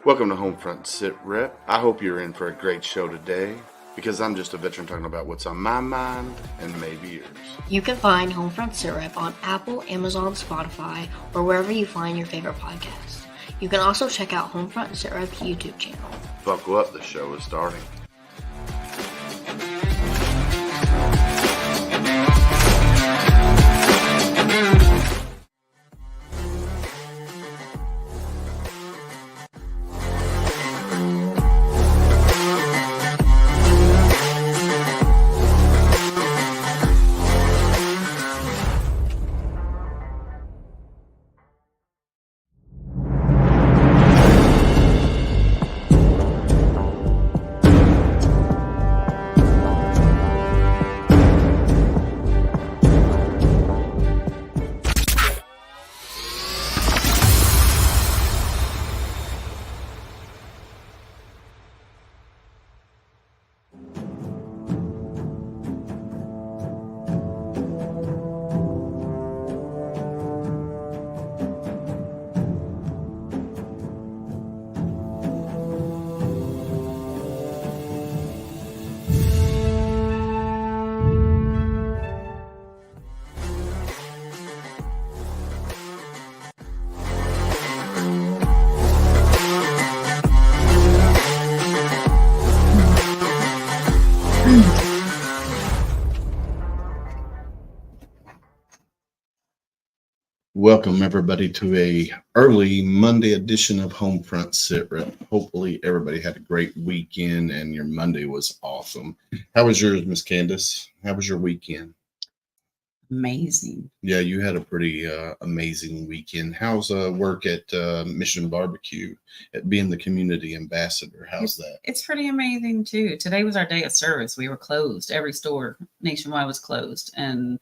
Welcome to Homefront Sit Rep. I hope you're in for a great show today because I'm just a veteran talking about what's on my mind and maybe yours. You can find Homefront Sit Rep on Apple, Amazon, Spotify, or wherever you find your favorite podcasts. You can also check out Homefront Sit Rep's YouTube channel. Buckle up, the show is starting. Welcome everybody to a early Monday edition of Homefront Sit Rep. Hopefully everybody had a great weekend and your Monday was awesome. How was yours, Miss Candace? How was your weekend? Amazing. Yeah, you had a pretty amazing weekend. How's work at Mission Barbecue at being the community ambassador? How's that? It's pretty amazing too. Today was our day of service. We were closed. Every store nationwide was closed, and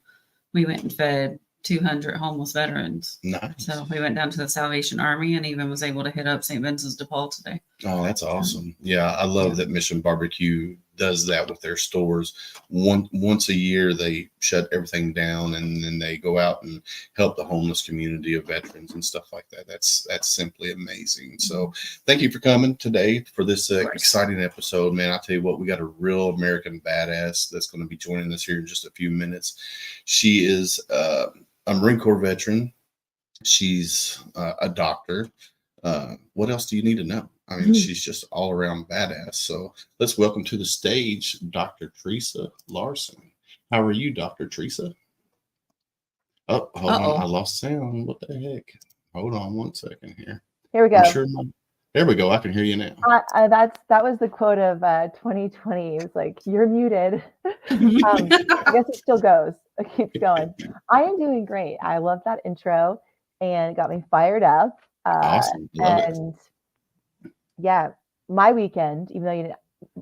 we went and fed 200 homeless veterans. Nice. So we went down to the Salvation Army and even was able to hit up St. Vincent's de Paul today. Oh, that's awesome. Yeah, I love that Mission Barbecue does that with their stores. Once a year, they shut everything down and then they go out and help the homeless community of veterans and stuff like that. That's simply amazing. So thank you for coming today for this exciting episode, man. I'll tell you what, we got a real American badass that's going to be joining us here in just a few minutes. She is a Marine Corps veteran. She's a doctor. What else do you need to know? I mean, she's just all around badass. So let's welcome to the stage, Dr. Theresa Larson. How are you, Dr. Theresa? Oh, hold on. I lost sound. What the heck? Hold on one second here. Here we go. There we go. I can hear you now. That was the quote of 2020. It was like, you're muted. I guess it still goes. It keeps going. I am doing great. I love that intro and it got me fired up. Awesome. And yeah, my weekend, even though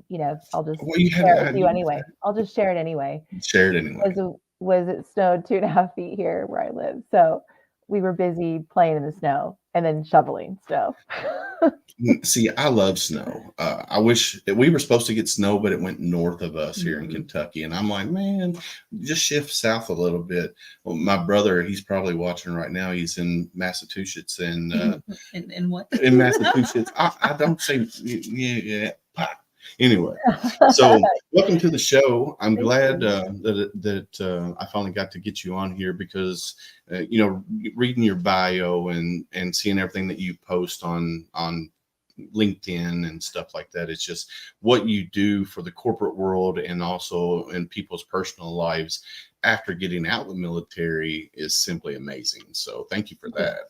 you know, I'll just share it with you anyway. I'll just share it anyway. Share it anyway. Was it snowed 2.5 feet here where I live? So we were busy playing in the snow and then shoveling stuff. See, I love snow. I wish we were supposed to get snow, but it went north of us here in Kentucky. And I'm like, man, just shift south a little bit. Well, my brother, he's probably watching right now. He's in Massachusetts. And in what? In Massachusetts. I don't say, yeah. Anyway, so welcome to the show. I'm glad that I finally got to get you on here because, reading your bio and seeing everything that you post on LinkedIn and stuff like that, it's just what you do for the corporate world and also in people's personal lives after getting out of the military is simply amazing. So thank you for that.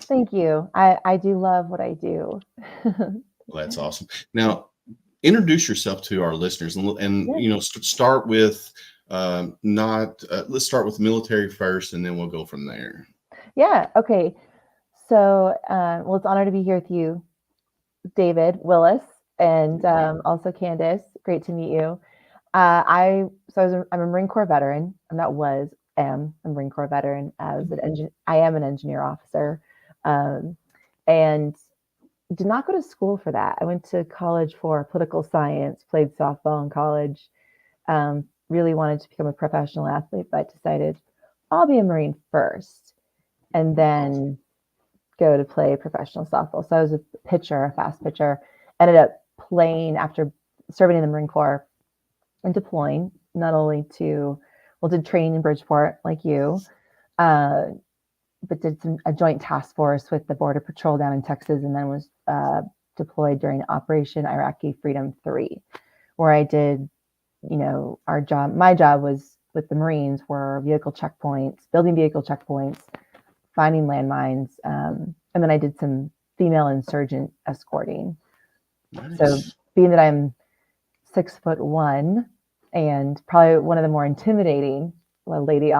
Thank you. I do love what I do. Well, that's awesome. Now, introduce yourself to our listeners and start with let's start with military first and then we'll go from there. Yeah. Okay. So, well, it's an honor to be here with you, David, Willis, and also Candace. Great to meet you. I'm a Marine Corps veteran. I'm a Marine Corps veteran. I am an engineer officer, and did not go to school for that. I went to college for political science, played softball in college, really wanted to become a professional athlete, but decided I'll be a Marine first and then go to play professional softball. So I was a pitcher, a fast pitcher, ended up playing after serving in the Marine Corps and deploying not only to, did training in Bridgeport like you, but did a joint task force with the Border Patrol down in Texas, and then was deployed during Operation Iraqi Freedom 3, where I did, my job was with the Marines were vehicle checkpoints, building vehicle checkpoints, finding landmines, and then I did some female insurgent escorting. Nice. So being that I'm 6'1" and probably one of the more intimidating lady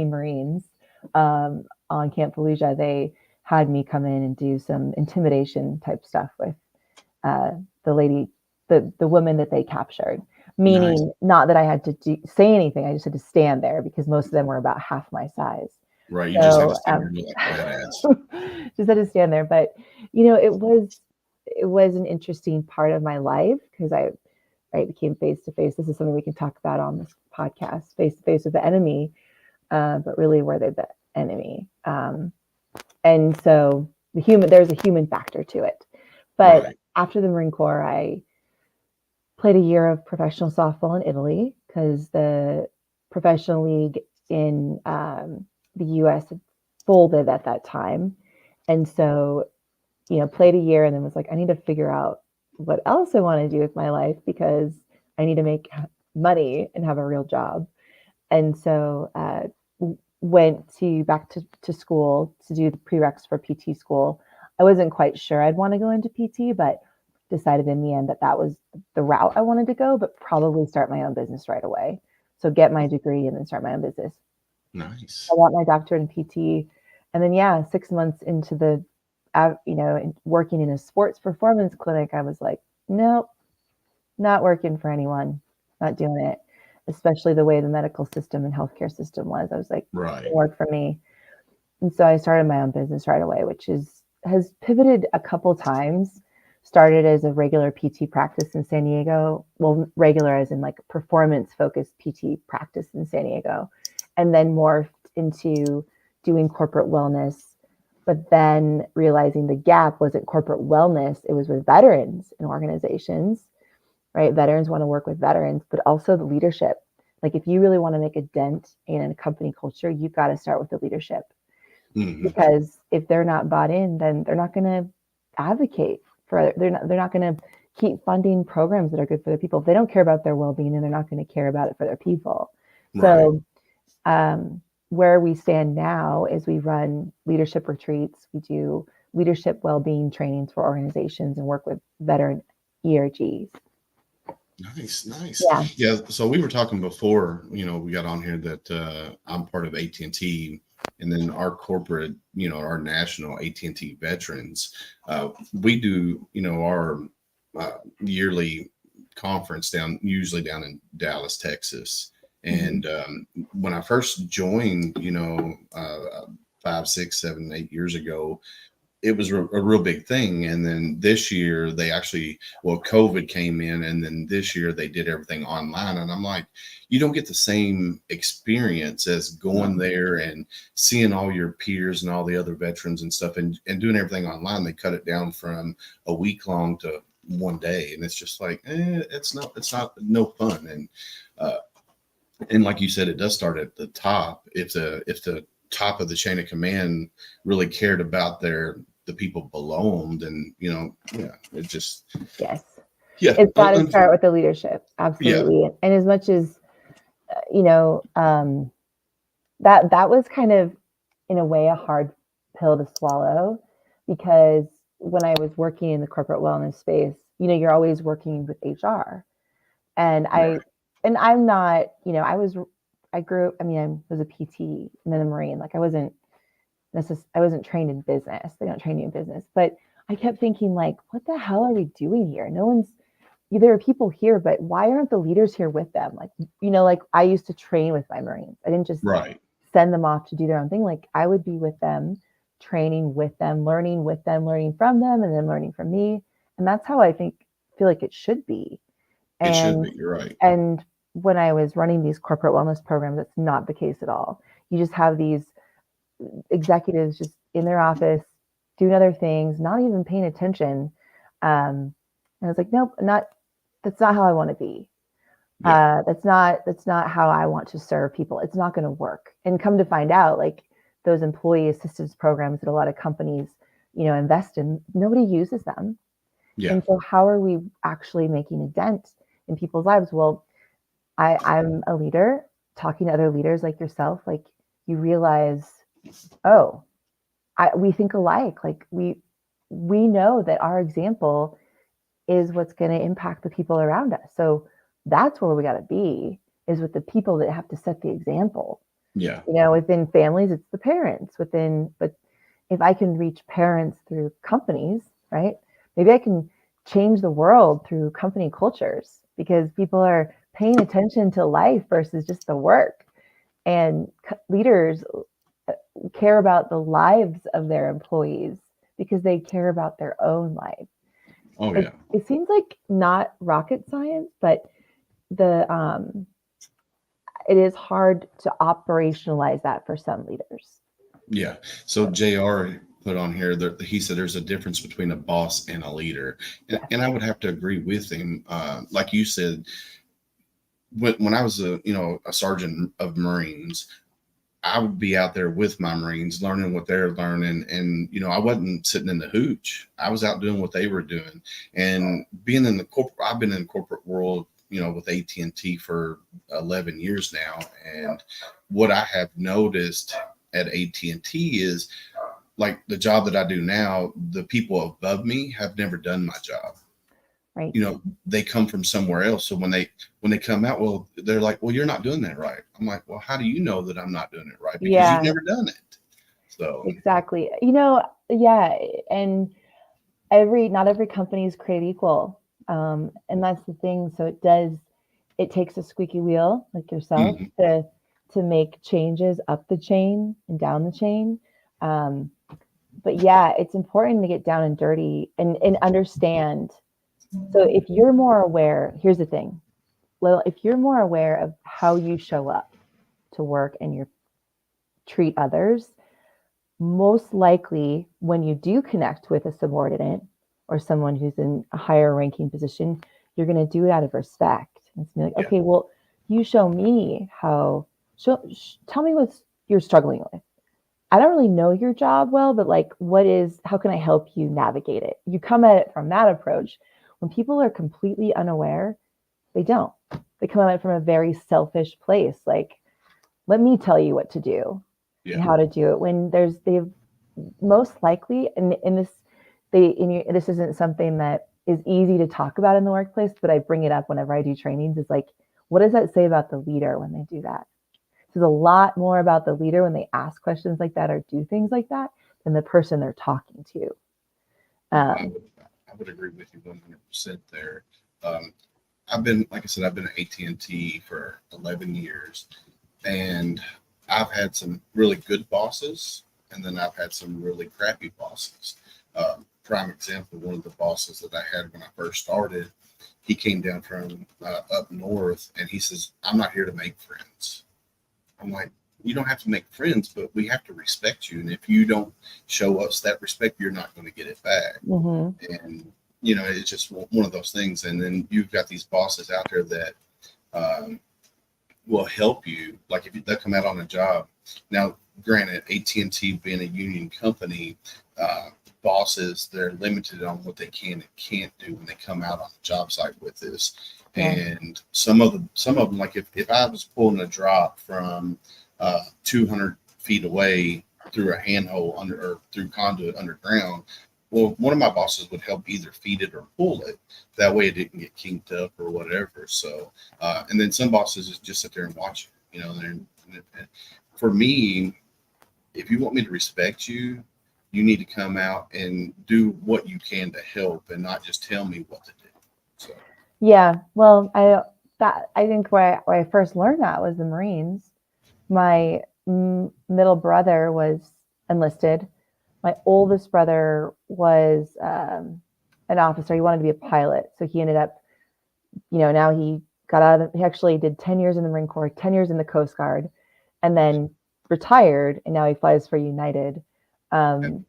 Marines on Camp Fallujah, they had me come in and do some intimidation type stuff with the woman that they captured. Meaning, not that I had to say anything, I just had to stand there because most of them were about half my size. Right, you just had to stand there and look like badass. Just had to stand there, but it was an interesting part of my life because I became face to face. This is something we can talk about on this podcast, face to face with the enemy, but really were they the enemy? And so there's a human factor to it. But Right. After the Marine Corps, I played a year of professional softball in Italy because the professional league in the U.S. had folded at that time. And so, played a year and then was like, I need to figure out what else I want to do with my life because I need to make money and have a real job. And so went back to school to do the prereqs for PT school. I wasn't quite sure I'd want to go into PT, but decided in the end that was the route I wanted to go, but probably start my own business right away. So get my degree and then start my own business. Nice. I got my doctorate in PT. And then, 6 months into the, working in a sports performance clinic, I was like, nope, not working for anyone, not doing it, especially the way the medical system and healthcare system was. I was like, Right. it worked for me. And so I started my own business right away, which has pivoted a couple times. Started as a regular PT practice in San Diego. Well, regular as in like performance-focused PT practice in San Diego. And then morphed into doing corporate wellness. But then realizing the gap wasn't corporate wellness, it was with veterans and organizations, right? Veterans want to work with veterans, but also the leadership. Like if you really want to make a dent in a company culture, you've got to start with the leadership. Mm-hmm. Because if they're not bought in, then they're not going to advocate for, they're not going to keep funding programs that are good for their people. If they don't care about their well-being, then they're not going to care about it for their people. Right. So where we stand now is we run leadership retreats. We do leadership well-being trainings for organizations and work with veteran ERGs. Nice. Yeah. So we were talking before, we got on here that I'm part of AT&T, and then our corporate, our national AT&T veterans, we do, our yearly conference usually down in Dallas, Texas. And when I first joined, 5, 6, 7, 8 years ago, it was a real big thing. And then this year they actually, COVID came in, and then this year they did everything online. And I'm like, you don't get the same experience as going there and seeing all your peers and all the other veterans and stuff, and doing everything online. They cut it down from a week long to one day. And it's just like, it's not no fun. And like you said, it does start at the top. If the top of the chain of command really cared about the people below them, then it just it's got to start with the leadership. Absolutely. Yeah. And as much as that was kind of in a way a hard pill to swallow, because when I was working in the corporate wellness space, you're always working with HR, and I'm not, I was a PT and then a Marine. Like I wasn't trained in business. They don't train you in business, but I kept thinking like, what the hell are we doing here? There are people here, but why aren't the leaders here with them? Like, like I used to train with my Marines. I didn't just send them off to do their own thing. Like I would be with them, training with them, learning from them, and then learning from me. And that's how I feel like it should be. It should be. You're right. And when I was running these corporate wellness programs, that's not the case at all. You just have these executives just in their office doing other things, not even paying attention. And I was like, nope, that's not how I want to be. Yeah. That's not how I want to serve people. It's not going to work. And come to find out, like those employee assistance programs that a lot of companies, invest in, nobody uses them. Yeah. And so how are we actually making a dent in people's lives? Well, I'm a leader, talking to other leaders like yourself, like you realize, oh, we think alike. Like we know that our example is what's going to impact the people around us. So that's where we got to be, is with the people that have to set the example. Yeah. Within families, it's the parents. But if I can reach parents through companies, right? Maybe I can change the world through company cultures, because people are paying attention to life versus just the work. And leaders care about the lives of their employees because they care about their own life. Oh yeah. It seems like not rocket science, but it is hard to operationalize that for some leaders. Yeah. So JR put on here that he said there's a difference between a boss and a leader. And I would have to agree with him. Like you said, when I was a sergeant of Marines, I would be out there with my Marines learning what they're learning. And, I wasn't sitting in the hooch. I was out doing what they were doing. And being in the I've been in the corporate world, with AT&T for 11 years now. And what I have noticed at AT&T is, like the job that I do now, the people above me have never done my job. Right. They come from somewhere else. So when they come out, well, they're like, well, you're not doing that right. I'm like, well, how do you know that I'm not doing it right? Because you've never done it. So exactly. Yeah. And not every company is created equal. And that's the thing. So it takes a squeaky wheel like yourself to make changes up the chain and down the chain. But yeah, it's important to get down and dirty and understand. So if you're more aware, here's the thing. Well, if you're more aware of how you show up to work and you treat others, most likely when you do connect with a subordinate or someone who's in a higher ranking position, you're going to do it out of respect. It's like, okay, well, you show me tell me what you're struggling with. I don't really know your job well, but like, how can I help you navigate it? You come at it from that approach. When people are completely unaware, they don't. They come at it from a very selfish place. Like, let me tell you what to do and how to do it. When they've most likely, this isn't something that is easy to talk about in the workplace, but I bring it up whenever I do trainings. Is like, what does that say about the leader when they do that? There's a lot more about the leader when they ask questions like that or do things like that than the person they're talking to. I would agree with you 100% there. I've been at AT&T for 11 years, and I've had some really good bosses, and then I've had some really crappy bosses. Prime example, one of the bosses that I had when I first started, he came down from up north, and he says, I'm not here to make friends. I'm like, you don't have to make friends, but we have to respect you. And if you don't show us that respect, you're not going to get it back. Mm-hmm. And, it's just one of those things. And then you've got these bosses out there that will help you. Like if they'll come out on a job. Now, granted, AT&T being a union company, bosses, they're limited on what they can and can't do when they come out on the job site with this. And some of them, like if I was pulling a drop from 200 feet away through a handhole or through conduit underground, well, one of my bosses would help either feed it or pull it. That way it didn't get kinked up or whatever. So, and then some bosses just sit there and watch it, and for me, if you want me to respect you, you need to come out and do what you can to help and not just tell me what to do. So. Yeah, well, I think where I first learned that was the Marines. My middle brother was enlisted. My oldest brother was an officer. He wanted to be a pilot, so he ended up, now he got out of. He actually did 10 years in the Marine Corps, 10 years in the Coast Guard, and then retired. And now he flies for United. And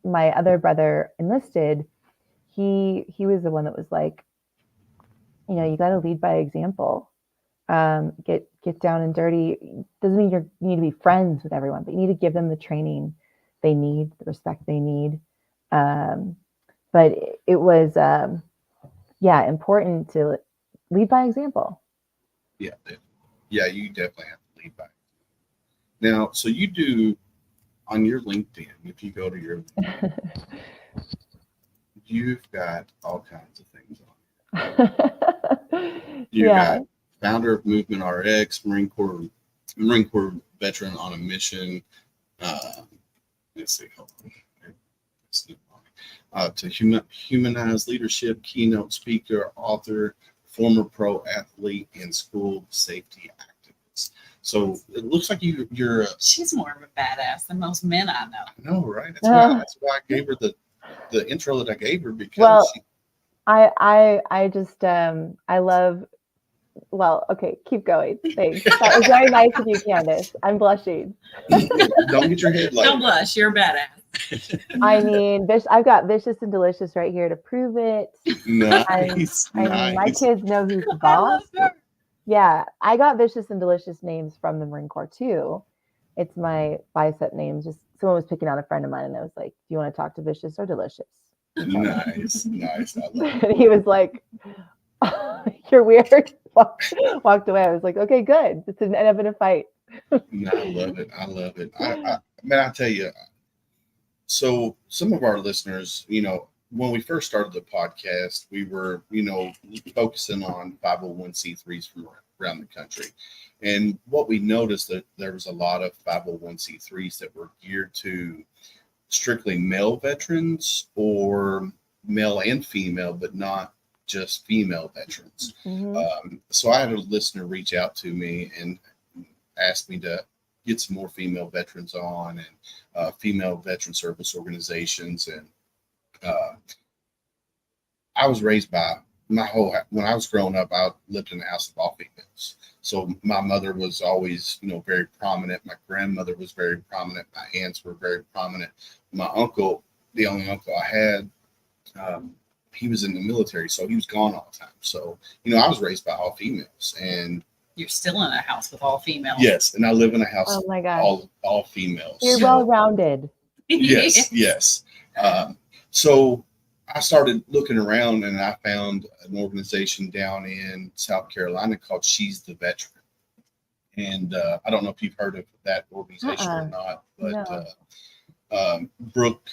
my other brother enlisted, he was the one that was like, you know, you got to lead by example. Get down and dirty. Doesn't mean you need to be friends with everyone, but you need to give them the training they need, the respect they need. But it was, important to lead by example. Yeah, yeah, you definitely have to lead by. Now, so you do on your LinkedIn. If you go to your, you've got all kinds of things on. You got founder of Movement RX, Marine Corps veteran on a mission. Let's see, hold on. To humanize leadership, keynote speaker, author, former pro athlete, and school safety activist. So it looks like you're. She's more of a badass than most men I know. I know, right? That's why I gave her the intro that I gave her, because well, I just I love. Well, okay, keep going. Thanks. That was very nice of you, Candace. I'm blushing. Don't get your head like. Don't blush. You're a badass. I mean, I've got Vicious and Delicious right here to prove it. Nice. I mean, my kids know who's the boss. Yeah, I got Vicious and Delicious names from the Marine Corps too. It's my bicep name. Just someone was picking out a friend of mine, and I was like, "Do you want to talk to Vicious or Delicious?" Nice. I love it. And he was like, "You're weird." Walked away. I was like, "Okay, good. It's an end up in a fight." No, I love it. I tell you. So some of our listeners, when we first started the podcast, we were, focusing on 501c3s from around the country. And what we noticed that there was a lot of 501c3s that were geared to strictly male veterans or male and female, but not just female veterans. Mm-hmm. So I had a listener reach out to me and asked me to get some more female veterans on, and female veteran service organizations. And I was raised by when I was growing up, I lived in a house of all females. So my mother was always, very prominent. My grandmother was very prominent. My aunts were very prominent. My uncle, the only uncle I had, he was in the military, so he was gone all the time. So, I was raised by all females. And you're still in a house with all females. Yes, and I live in a house oh my gosh. all females. You're well-rounded. Yes. So I started looking around, and I found an organization down in South Carolina called She's the Veteran. And I don't know if you've heard of that organization or not, but no. Brooke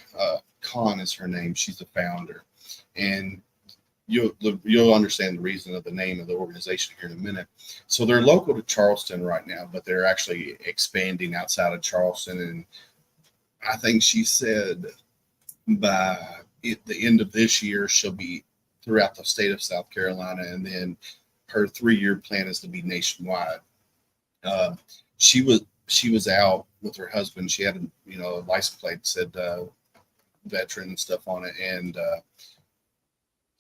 Kahn is her name. She's the founder. And you'll understand the reason of the name of the organization here in a minute. So they're local to Charleston right now, but they're actually expanding outside of Charleston. And I think she said by the end of this year, she'll be throughout the state of South Carolina. And then her 3-year plan is to be nationwide. She was out with her husband. She had a license plate that said veteran and stuff on it. And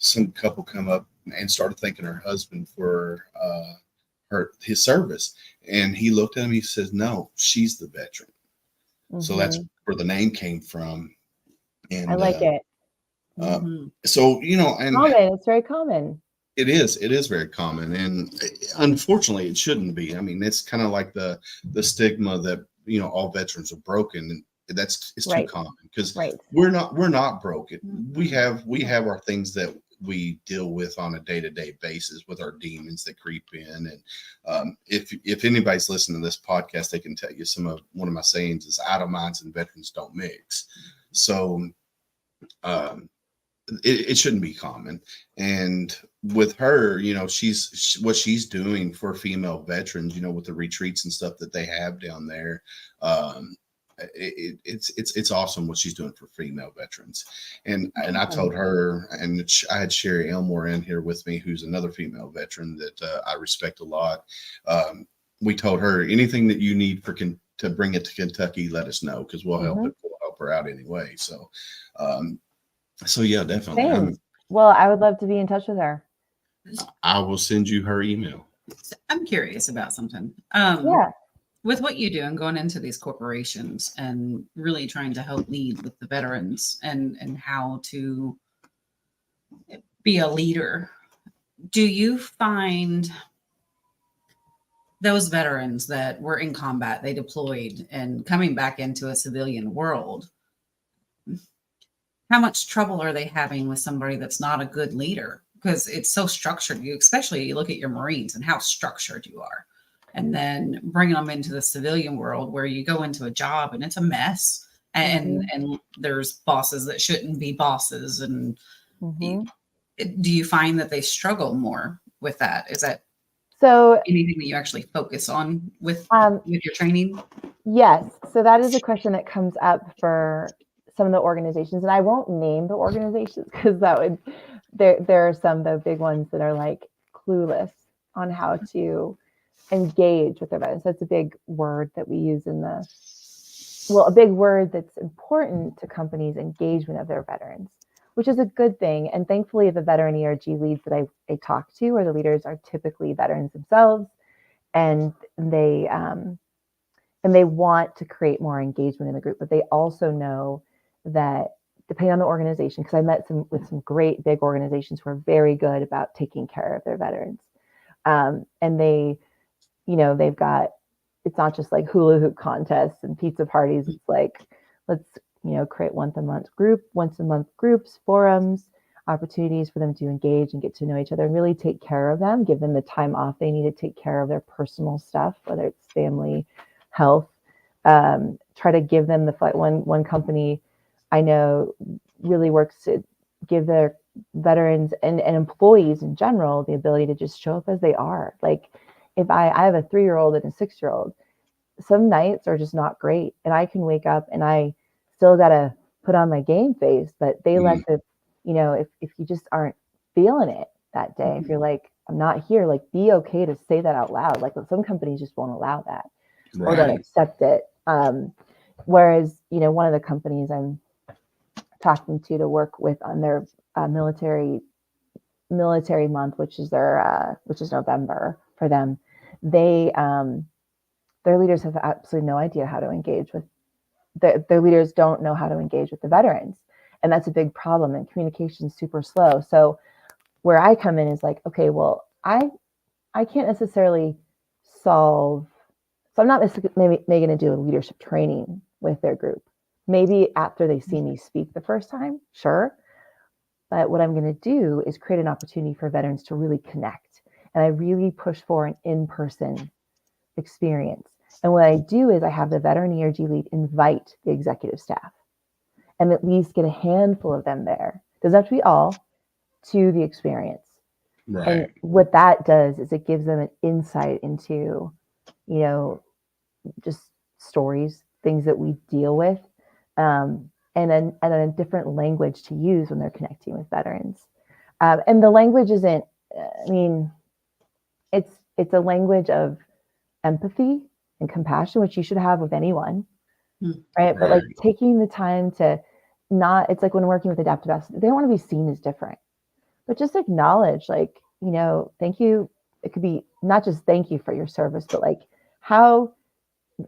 some couple come up and started thanking her husband for his service. And he looked at him, he says, "No, she's the veteran." Mm-hmm. So that's where the name came from. And I like it. So, and common. It's very common. It is very common. And unfortunately it shouldn't be. I mean, it's kind of like the stigma that, all veterans are broken. And it's too common, because we're not broken. Mm-hmm. We have our things that we deal with on a day-to-day basis with our demons that creep in. And if anybody's listening to this podcast, they can tell you one of my sayings is idle minds and veterans don't mix. So it shouldn't be common. And with her, what she's doing for female veterans, with the retreats and stuff that they have down there, it's awesome what she's doing for female veterans. And I told her, and I had Sherry Elmore in here with me, who's another female veteran that I respect a lot. We told her, anything that you need to bring it to Kentucky, let us know, because we'll help her out anyway. So yeah, definitely. Well, I would love to be in touch with her. I will send you her email. I'm curious about something. with what you do and going into these corporations and really trying to help lead with the veterans and how to be a leader, do you find those veterans that were in combat, they deployed and coming back into a civilian world, how much trouble are they having with somebody that's not a good leader? Because it's so structured. You look at your Marines and how structured you are. And then bringing them into the civilian world where you go into a job and it's a mess. And there's bosses that shouldn't be bosses. And do you find that they struggle more with that? Is that so anything that you actually focus on with your training? Yes. So that is a question that comes up for some of the organizations, and I won't name the organizations because that would there are some, the big ones that are like clueless on how to engage with their veterans. That's a big word that we use a big word that's important to companies' engagement of their veterans, which is a good thing. And thankfully, the veteran ERG leads that I talk to, or the leaders, are typically veterans themselves, and they want to create more engagement in the group, but they also know that depending on the organization, because I met with some great big organizations who are very good about taking care of their veterans. And they've got, it's not just like hula hoop contests and pizza parties. It's like, let's, create once a month groups, forums, opportunities for them to engage and get to know each other and really take care of them, give them the time off they need to take care of their personal stuff, whether it's family, health, try to give them one company I know really works to give their veterans and employees in general the ability to just show up as they are. Like if I have a 3-year-old and a 6-year-old, some nights are just not great, and I can wake up and I still got to put on my game face, but they let if you just aren't feeling it that day, if you're like, I'm not here, like be okay to say that out loud. Like some companies just won't allow that. Right. Or don't accept it. Whereas, one of the companies I'm talking to work with on their military month, which is November for them, their leaders have absolutely no idea how to engage with their leaders don't know how to engage with the veterans. And that's a big problem, and communication is super slow. So where I come in is like, okay, well, I can't necessarily solve. So I'm not maybe going to do a leadership training with their group. Maybe after they see me speak the first time, sure. But what I'm going to do is create an opportunity for veterans to really connect. And I really push for an in-person experience. And what I do is I have the veteran ERG lead invite the executive staff and at least get a handful of them there. Doesn't have to be all, to the experience. Right. And what that does is it gives them an insight into, just stories, things that we deal with, and a different language to use when they're connecting with veterans. And the language isn't, it's a language of empathy and compassion, which you should have with anyone, right? But like taking the time to it's like when working with adaptive assets, they don't want to be seen as different, but just acknowledge, like, thank you. It could be not just thank you for your service, but like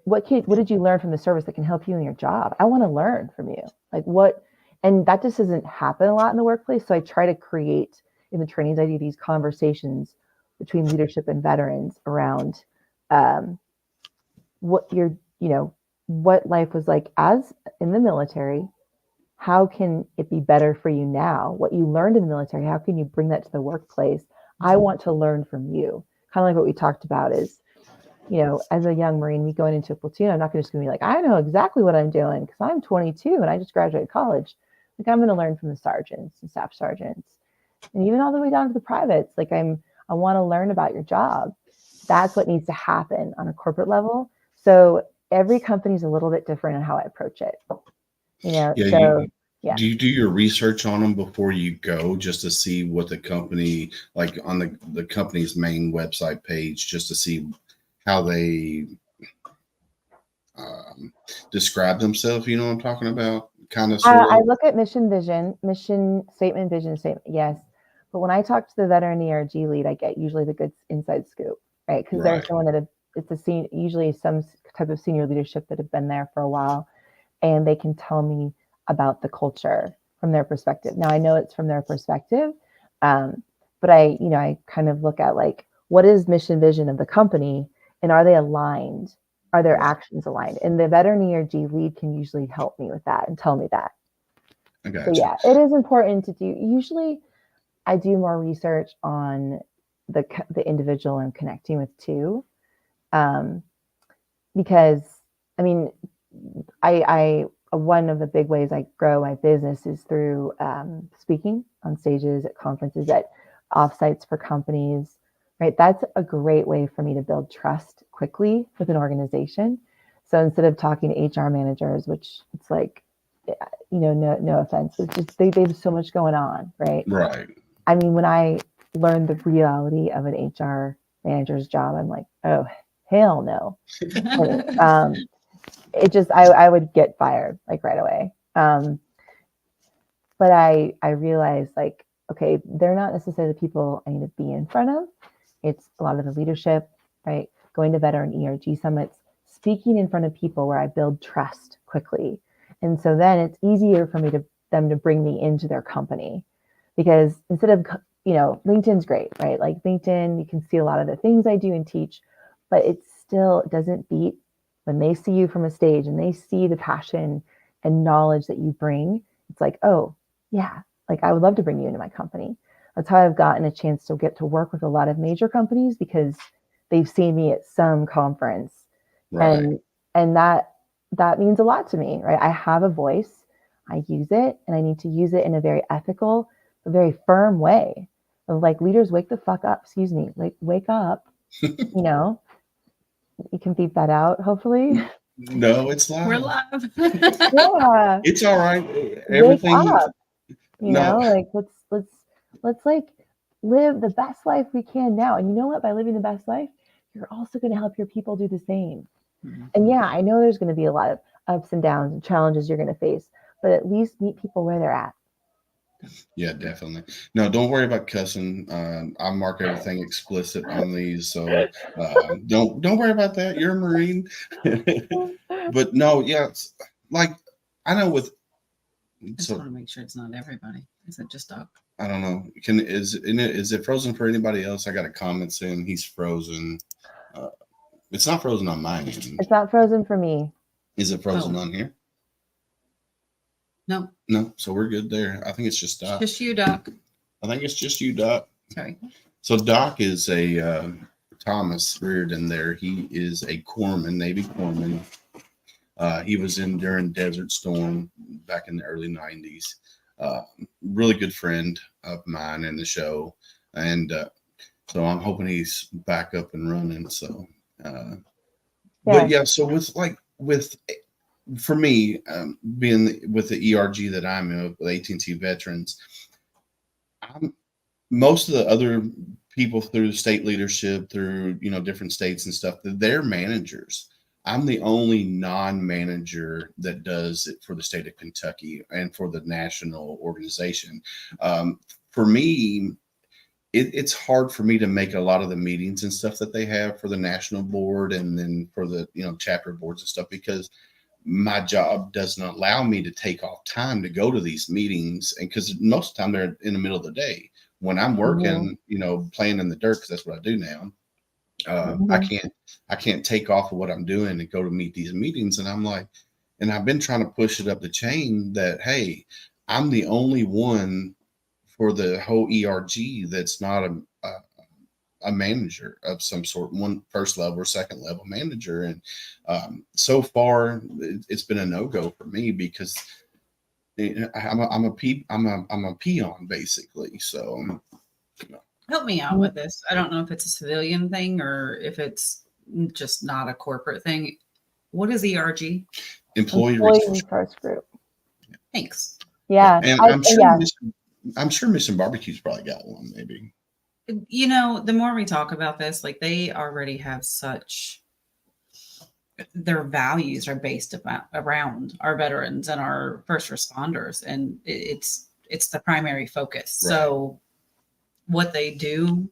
what did you learn from the service that can help you in your job? I want to learn from you. Like what, and that just doesn't happen a lot in the workplace. So I try to create in the trainings, I do these conversations between leadership and veterans around what life was like as in the military. How can it be better for you now? What you learned in the military, how can you bring that to the workplace? I want to learn from you. Kind of like what we talked about is, as a young Marine, me going into a platoon, I'm not just going to be like, I know exactly what I'm doing because I'm 22 and I just graduated college. Like I'm going to learn from the sergeants and staff sergeants, and even all the way down to the privates. Like I want to learn about your job. That's what needs to happen on a corporate level. So every company is a little bit different in how I approach it. Do you do your research on them before you go, just to see what the company, like on the company's main website page, just to see how they describe themselves? You know what I'm talking about? Kind of, sort of. I look at mission statement, vision statement. Yes. But when I talk to the veteran ERG lead, I get usually the good inside scoop, right? Because they're someone that usually some type of senior leadership that have been there for a while, and they can tell me about the culture from their perspective. Now I know it's from their perspective, but I kind of look at like, what is mission vision of the company, and are they aligned? Are their actions aligned? And the veteran ERG lead can usually help me with that and tell me that. I got So you. yeah, it is important to do. Usually I do more research on the individual I'm connecting with too. Because I mean, I one of the big ways I grow my business is through speaking on stages, at conferences, at offsites for companies, right? That's a great way for me to build trust quickly with an organization. So instead of talking to HR managers, which it's like, no offense, it's just they have so much going on, right? Right. I mean, when I learned the reality of an HR manager's job, I'm like, oh, hell no. It just, I would get fired like right away. But I realized like, okay, they're not necessarily the people I need to be in front of. It's a lot of the leadership, right? Going to veteran ERG summits, speaking in front of people where I build trust quickly. And so then it's easier for them to bring me into their company, because instead of, LinkedIn's great, right? Like LinkedIn, you can see a lot of the things I do and teach, but it still doesn't beat when they see you from a stage and they see the passion and knowledge that you bring. It's like, oh yeah, like I would love to bring you into my company. That's how I've gotten a chance to get to work with a lot of major companies, because they've seen me at some conference. Right. And that means a lot to me, right? I have a voice, I use it, and I need to use it in a very ethical, a very firm way of like, leaders, wake the fuck up, like wake up, you can beep that out, hopefully. No, it's We're live. live. Yeah. It's all right. Wake Everything. up, No. like let's like live the best life we can now. And you know what? By living the best life, you're also going to help your people do the same. Mm-hmm. And yeah, I know there's going to be a lot of ups and downs and challenges you're going to face, but at least meet people where they're at. Yeah, definitely. No, don't worry about cussing. I mark everything explicit on these, so don't worry about that. You're a Marine. But no, yeah, it's like I know with. I just want to make sure it's not everybody. Is it just Doc? I don't know. Is it frozen for anybody else? I got a comment saying he's frozen. It's not frozen on my end. It's not frozen for me. Is it frozen on here? No. No. So we're good there. I think it's just Doc. Just you, Doc. I think it's just you, Doc. Sorry. So Doc is a Thomas Reardon there. He is a corpsman, Navy corpsman. He was in during Desert Storm back in the early 90s. Really good friend of mine in the show. And so I'm hoping he's back up and running. So, but yeah, so for me, being with the ERG that I'm in, with AT&T Veterans, most of the other people through state leadership, through, different states and stuff, they're managers. I'm the only non-manager that does it for the state of Kentucky and for the national organization. For me, it's hard for me to make a lot of the meetings and stuff that they have for the national board and then for the, chapter boards and stuff, because my job doesn't allow me to take off time to go to these meetings. And because most of the time they're in the middle of the day when I'm working, playing in the dirt, because that's what I do now. I can't take off of what I'm doing and go to meet these meetings. And I'm like, and I've been trying to push it up the chain that, hey, I'm the only one for the whole ERG that's not a manager of some sort, one first level or second level manager. And so far it's been a no-go for me, because I'm a peon basically. So help me out with this. I don't know if it's a civilian thing or if it's just not a corporate thing. What is ERG? Employee Resource Group. Thanks. Yeah. And I'm sure Mission Barbecue's probably got one, maybe. The more we talk about this, like they already have their values are based around our veterans and our first responders, and it's the primary focus. Right. So what they do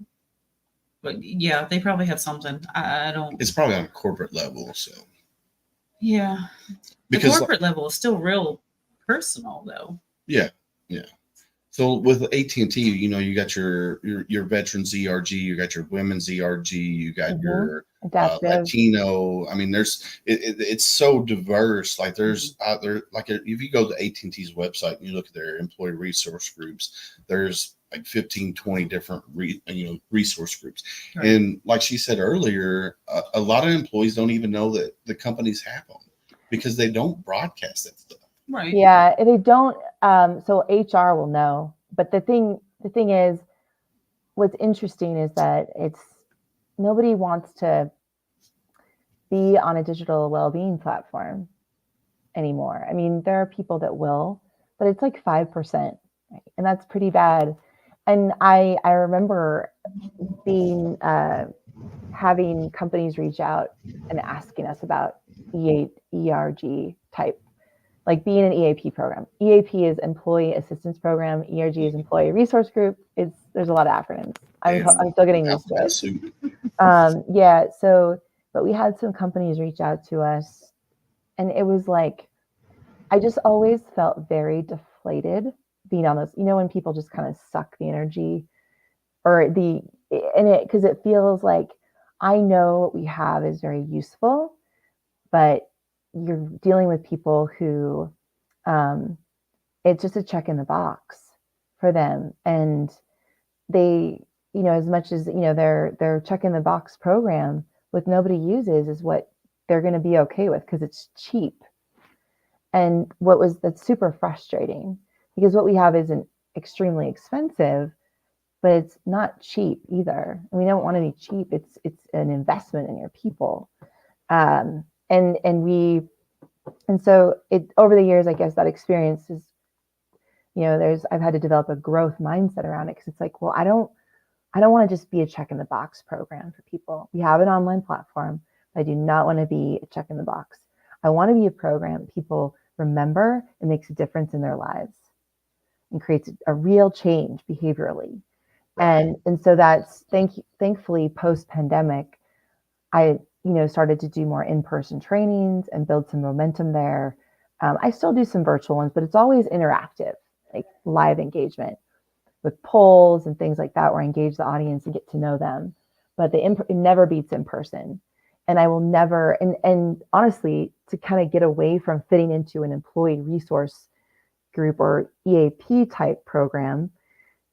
But yeah, they probably have something. I don't. It's probably on a corporate level. So Yeah, the because corporate level is still real personal, though. yeah, yeah. So with AT&T, you got your veterans ERG, you got your women's ERG, you got your Adaptive. Latino. I mean, it's so diverse. Like there's out there, like if you go to AT&T's website and you look at their employee resource groups, there's like 15, 20 different resource groups. Right. And like she said earlier, a lot of employees don't even know that the companies have them because they don't broadcast that stuff. Right. Yeah, they don't. So HR will know, but the thing is, what's interesting is that nobody wants to be on a digital well-being platform anymore. I mean, there are people that will, but it's like 5%, right? And that's pretty bad. And I remember being having companies reach out and asking us about ERG type, like being an EAP program. EAP is Employee Assistance Program. ERG is Employee Resource Group. There's a lot of acronyms. I'm still getting used to it. Yeah. So, but we had some companies reach out to us, and it was like, I just always felt very deflated being on those. When people just kind of suck the energy, because it feels like I know what we have is very useful, but you're dealing with people who it's just a check in the box for them, and they as much as their check in the box program with nobody uses is what they're going to be okay with because it's cheap. And that's super frustrating because what we have isn't extremely expensive, but it's not cheap either. We don't want to be cheap. It's an investment in your people. And so over the years, I guess that experience is, I've had to develop a growth mindset around it because it's like, well, I don't want to just be a check in the box program for people. We have an online platform. I do not want to be a check in the box. I want to be a program people remember and makes a difference in their lives and creates a real change behaviorally. And so that's thankfully post-pandemic, I started to do more in-person trainings and build some momentum there. I still do some virtual ones, but it's always interactive, like live engagement with polls and things like that, where I engage the audience and get to know them. But it never beats in person. And I will never, and honestly, to kind of get away from fitting into an employee resource group or EAP type program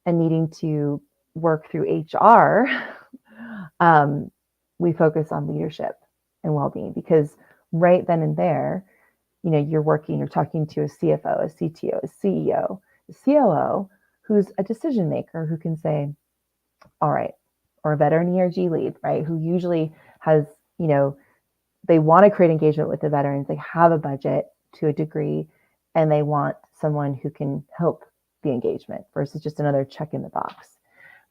and needing to work through HR, we focus on leadership and well-being, because right then and there, you're talking to a CFO, a CTO, a CEO, a COO, who's a decision maker who can say, all right, or a veteran ERG lead, right? Who usually has, they want to create engagement with the veterans. They have a budget to a degree, and they want someone who can help the engagement versus just another check in the box.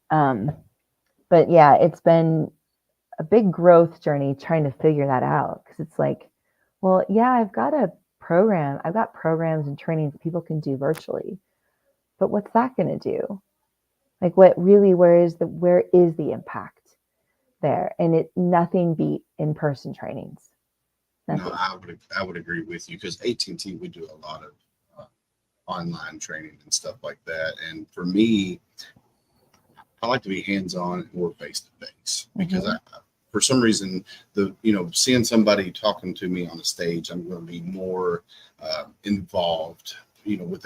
But yeah, it's been a big growth journey trying to figure that out, because it's like, well, yeah, I've got programs and trainings that people can do virtually, but what's that going to do? Like, where is the impact there? And nothing beat in-person trainings. Nothing. No, I would agree with you, because AT&T, we do a lot of online training and stuff like that. And for me, I like to be hands-on or face-to-face, because for some reason, seeing somebody talking to me on the stage, I'm going to be more involved, with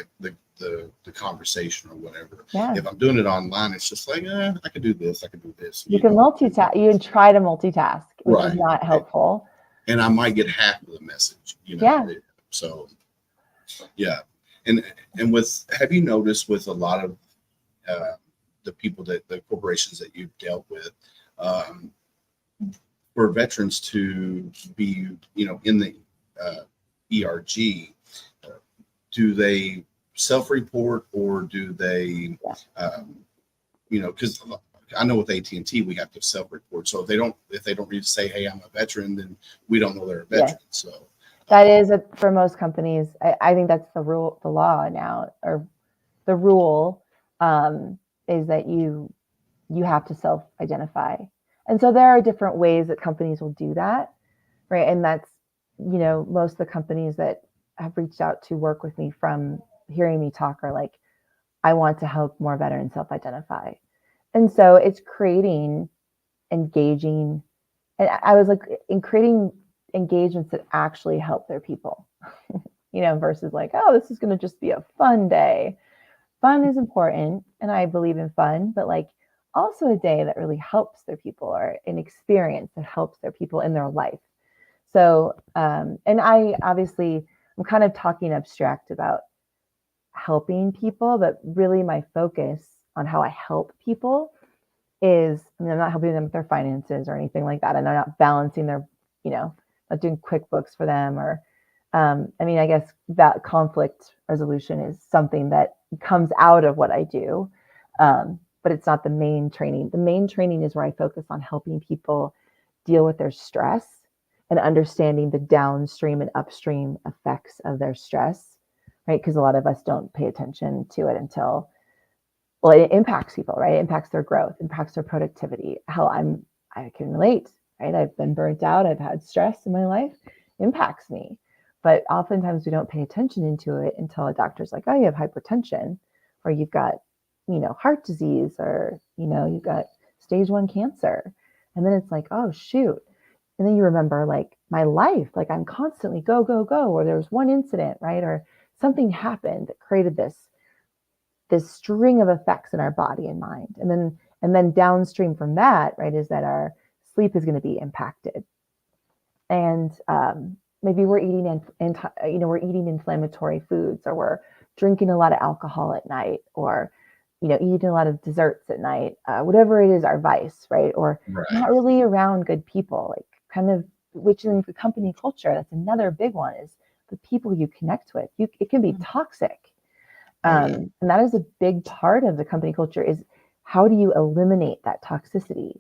the conversation or whatever. Yeah. If I'm doing it online, it's just like, I could do this, I could do this. You can multitask. You can try to multitask, which is not helpful. And I might get half of the message, Yeah. So, yeah. And have you noticed with a lot of the people the corporations that you've dealt with, for veterans to be, in the ERG, do they self-report, or do they, because I know with AT&T we have to self-report. So if they don't need to say, hey, I'm a veteran, then we don't know they're a veteran. Yeah. So that is for most companies. I think that's the rule, the law now, or the rule is that you have to self-identify. And so there are different ways that companies will do that, right? And that's, most of the companies that have reached out to work with me from hearing me talk are like, I want to help more veterans self-identify. And so it's creating engaging, and I was like, in creating engagements that actually help their people, versus like, oh, this is going to just be a fun day. Fun is important, and I believe in fun, but like also a day that really helps their people, or an experience that helps their people in their life. So, and I obviously, I'm kind of talking abstract about helping people, but really my focus on how I help people is, I'm not helping them with their finances or anything like that. And I'm not balancing their, not doing QuickBooks for them, or, I guess that conflict resolution is something that comes out of what I do. But it's not the main training. The main training is where I focus on helping people deal with their stress and understanding the downstream and upstream effects of their stress, right? Because a lot of us don't pay attention to it until, well, it impacts people, right? It impacts their growth, impacts their productivity. I can relate, right? I've been burnt out. I've had stress in my life, impacts me. But oftentimes we don't pay attention into it until a doctor's like, oh, you have hypertension, or you've got, heart disease, or, you've got stage 1 cancer. And then it's like, oh, shoot. And then you remember like my life, like I'm constantly go, go, go, or there was one incident, right? Or something happened that created this string of effects in our body and mind. And then downstream from that, right, is that our sleep is going to be impacted. And maybe we're eating we're eating inflammatory foods, or we're drinking a lot of alcohol at night, or eating a lot of desserts at night, whatever it is, our vice, right? Or not really around good people, like kind of, which in the company culture, that's another big one, is the people you connect with. It can be toxic. And that is a big part of the company culture, is how do you eliminate that toxicity?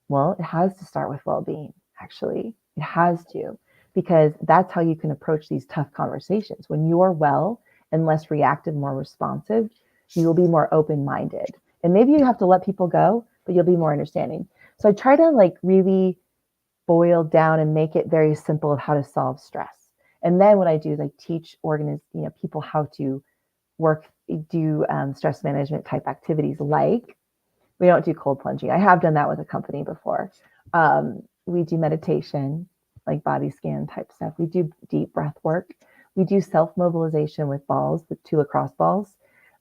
Well, it has to start with well-being, actually. It has to, because that's how you can approach these tough conversations. When you're well and less reactive, more responsive, you will be more open-minded. And maybe you have to let people go, but you'll be more understanding. So I try to like really boil down and make it very simple of how to solve stress. And then what I do is I teach people how to do stress management type activities. Like, we don't do cold plunging. I have done that with a company before. We do meditation, like body scan type stuff. We do deep breath work. We do self-mobilization with balls, with 2 lacrosse balls.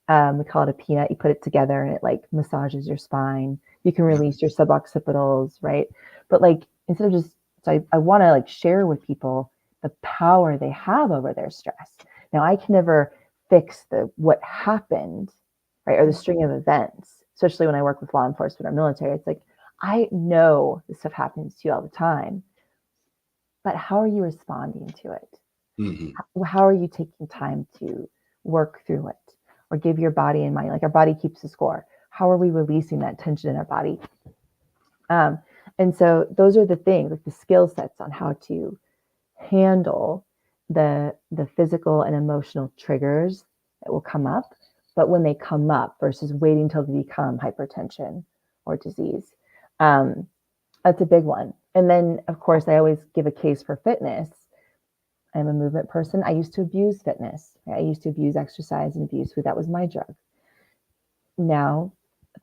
We call it a peanut. You put it together and it like massages your spine. You can release your suboccipitals, right? But like, instead of just, so I want to like share with people the power they have over their stress. Now, I can never fix what happened, right? Or the string of events, especially when I work with law enforcement or military. It's like, I know this stuff happens to you all the time, but how are you responding to it? Mm-hmm. How are you taking time to work through it, or give your body and mind, like our body keeps the score. How are we releasing that tension in our body? And so those are the things, like the skill sets on how to handle the physical and emotional triggers that will come up, but when they come up versus waiting till they become hypertension or disease. That's a big one. And then, of course, I always give a case for fitness. I'm a movement person. I used to abuse fitness. I used to abuse exercise and abuse food. That was my drug. Now,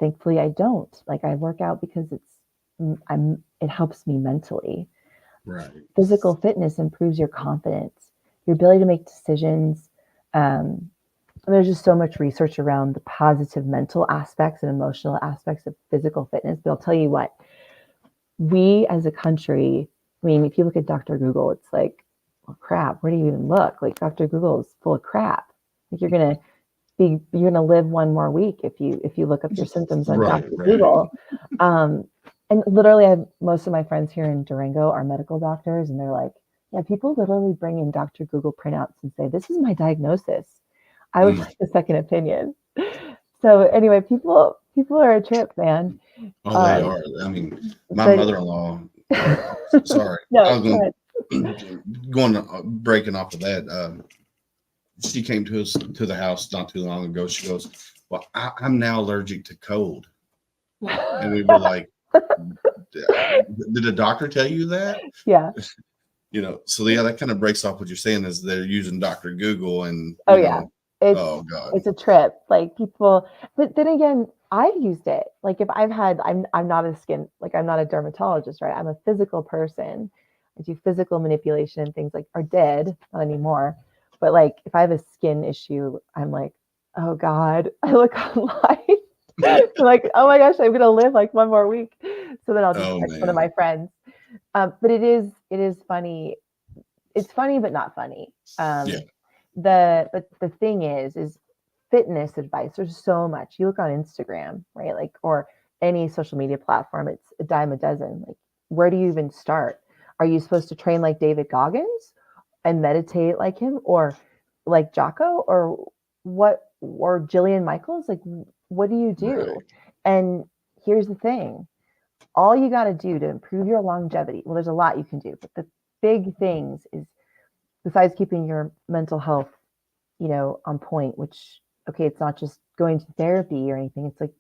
thankfully, I don't. Like, I work out because it helps me mentally. Right. Physical fitness improves your confidence, your ability to make decisions. There's just so much research around the positive mental aspects and emotional aspects of physical fitness. But I'll tell you what, we as a country, if you look at Dr. Google, it's like, well, crap, where do you even look? Like, Dr. Google is full of crap. Like, you're gonna live one more week if you look up your symptoms on Dr. Google. And literally, most of my friends here in Durango are medical doctors, and they're like, yeah, people literally bring in Dr. Google printouts and say, this is my diagnosis. I would like a second opinion. So anyway, people are a trip, man. Oh, they are. My mother-in-law, sorry. No, I was breaking off of that. She came to the house not too long ago. She goes, well, I'm now allergic to cold. And we were like, Did a doctor tell you that? Yeah. So yeah, that kind of breaks off what you're saying is they're using Dr. Google and, Oh yeah. oh God. It's a trip. Like people, but then again, I've used it. Like if I'm not I'm not a dermatologist, right? I'm a physical person. I do physical manipulation and things like, are dead, not anymore. But like if I have a skin issue, I'm like, oh God, I look online. I'm like, oh my gosh, I'm gonna live like one more week. So then I'll just text one of my friends. But it is funny. It's funny, but not funny. Yeah. But the thing is fitness advice. There's so much. You look on Instagram, right? Like, or any social media platform, it's a dime a dozen. Like, where do you even start? Are you supposed to train like David Goggins and meditate like him, or like Jocko, or what, or Jillian Michaels? Like, what do you do? Right. And here's the thing. All you got to do to improve your longevity, well, there's a lot you can do, but the big things is, besides keeping your mental health, on point, which, okay, it's not just going to therapy or anything. It's like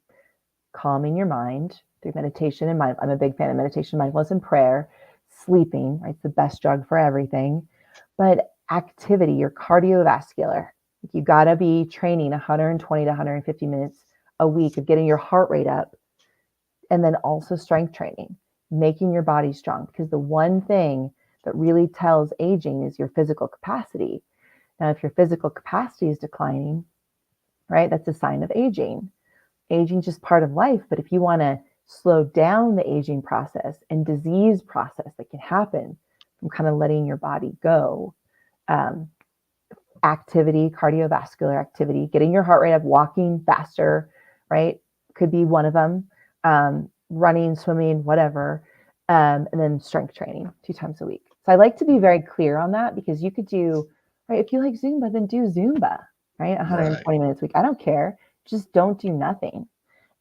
calming your mind through meditation and mind. I'm a big fan of meditation, mindfulness, and prayer. Sleeping, right? It's the best drug for everything. But activity, your cardiovascular, you got to be training 120 to 150 minutes a week of getting your heart rate up. And then also strength training, making your body strong. Because the one thing that really tells aging is your physical capacity. Now, if your physical capacity is declining, right, that's a sign of aging. Aging is just part of life. But if you want to slow down the aging process and disease process that can happen from kind of letting your body go, activity, cardiovascular activity, getting your heart rate up, walking faster, right, could be one of them. Running, swimming, whatever, and then strength training 2 times a week. So I like to be very clear on that, because you could do, right, if you like Zumba, then do Zumba, right, 120 minutes a week. I don't care. Just don't do nothing.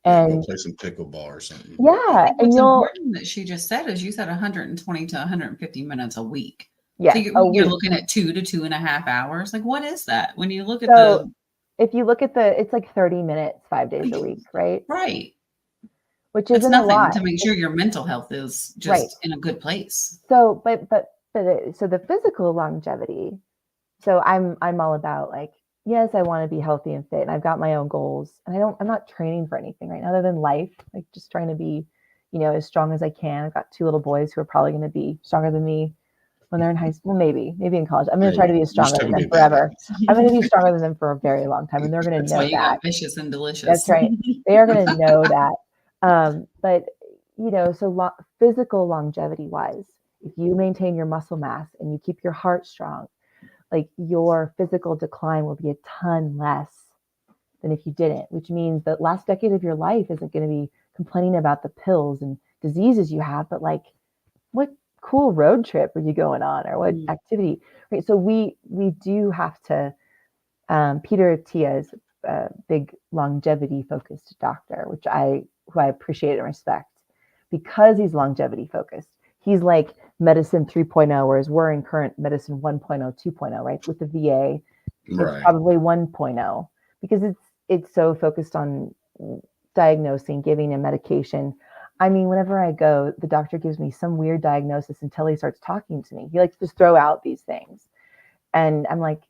Yeah, And go play some pickleball or something. yeah, and what's important that she just said is you said 120 to 150 minutes a week. Yeah, so you're looking at 2 to 2.5 hours. Like, what is that when you look at if you look at it's like 30 minutes 5 days a week, right? Right. Which It's isn't a nothing lot to make sure your mental health is just in a good place. So, so the physical longevity. So I'm all about, like, yes, I want to be healthy and fit, and I've got my own goals, and I'm not training for anything right now other than life, like just trying to be, as strong as I can. I've got 2 little boys who are probably going to be stronger than me when they're in high school, maybe in college. I'm going to try to be as stronger than them forever. I'm going to be stronger than them for a very long time, and they're going to know why you that. got vicious and delicious. That's right. They are going to know that. But so physical longevity wise, if you maintain your muscle mass and you keep your heart strong, like, your physical decline will be a ton less than if you didn't, which means that last decade of your life isn't going to be complaining about the pills and diseases you have, but like, what cool road trip are you going on, or what activity, right? So we do have to, Peter Attia is a big longevity focused doctor, who I appreciate and respect, because he's longevity focused. He's like medicine 3.0, whereas we're in current medicine 1.0, 2.0, right? With the VA, it's probably 1.0, because it's so focused on diagnosing, giving a medication. I mean, whenever I go, the doctor gives me some weird diagnosis until he starts talking to me. He likes to just throw out these things. And I'm like,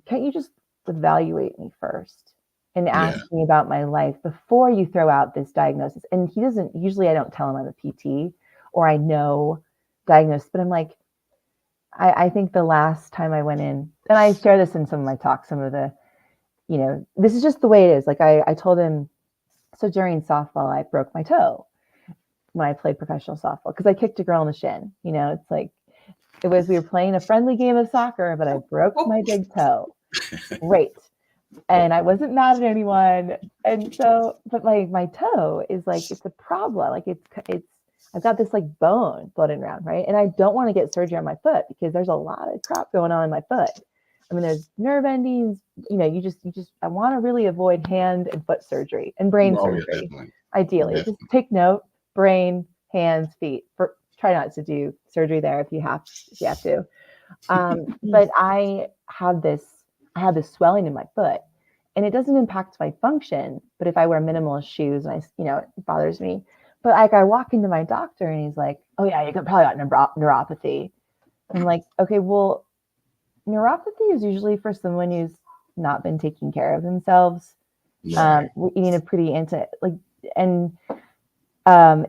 can't you just evaluate me first and ask me about my life before you throw out this diagnosis? And he doesn't, usually I don't tell him I'm a PT or I know diagnosis, but I'm like, I think the last time I went in, and I share this in some of my talks, some of the, this is just the way it is. Like I told him, so during softball, I broke my toe when I played professional softball, because I kicked a girl in the shin. It's like, we were playing a friendly game of soccer, but I broke my big toe. Great. And I wasn't mad at anyone. And so, but my toe is like, it's a problem. Like I've got this like bone floating around, right? And I don't want to get surgery on my foot because there's a lot of crap going on in my foot. I mean, there's nerve endings, I want to really avoid hand and foot surgery and brain surgery. Ideally, just take note, brain, hands, feet. Try not to do surgery there if you have to. But I have this swelling in my foot, and it doesn't impact my function. But if I wear minimalist shoes, and it bothers me. But like I walk into my doctor and he's like, oh yeah, you could probably got neuropathy. I'm like, okay, well, neuropathy is usually for someone who's not been taking care of themselves. Right. Eating a pretty and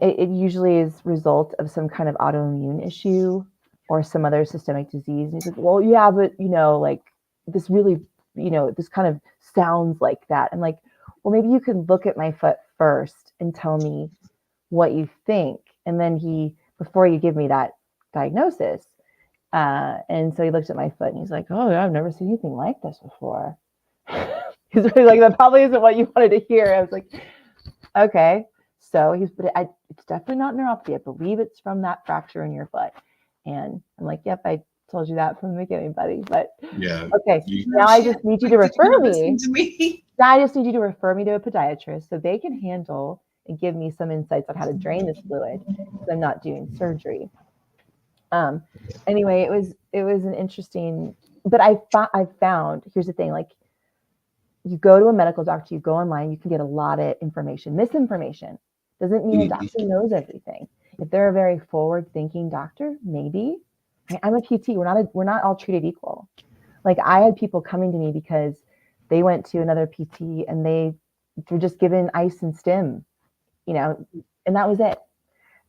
it usually is result of some kind of autoimmune issue or some other systemic disease. And he's like, well, yeah, but like this really, this kind of sounds like that. I'm like, well, maybe you can look at my foot first and tell me what you think. And then before you give me that diagnosis. And so he looked at my foot and he's like, oh, yeah, I've never seen anything like this before. He's really like, that probably isn't what you wanted to hear. I was like, okay. So it's definitely not neuropathy. I believe it's from that fracture in your foot. And I'm like, yep, I told you that from the beginning, buddy. But Yeah. okay, now I just need you to refer me. Now I just need you to refer me to a podiatrist so they can handle and give me some insights on how to drain this fluid because I'm not doing surgery. Anyway, it was an interesting, but I found, here's the thing, like you go to a medical doctor, you go online, you can get a lot of information. Misinformation doesn't mean a doctor knows everything. If they're a very forward-thinking doctor, maybe. I'm a PT. We're not all treated equal. Like I had people coming to me because they went to another PT and they were just given ice and stim, and that was it.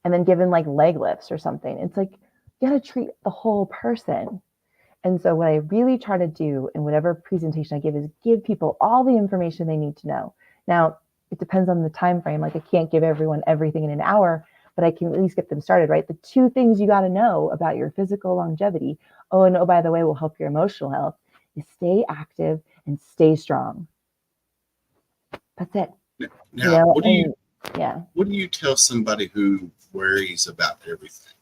And then given like leg lifts or something. It's like you got to treat the whole person. And so what I really try to do in whatever presentation I give is give people all the information they need to know. Now, it depends on the time frame. Like I can't give everyone everything in an hour, but I can at least get them started, right? The 2 things you got to know about your physical longevity, and by the way, will help your emotional health, is stay active and stay strong. That's it. Now, what do Yeah. you tell somebody who worries about everything?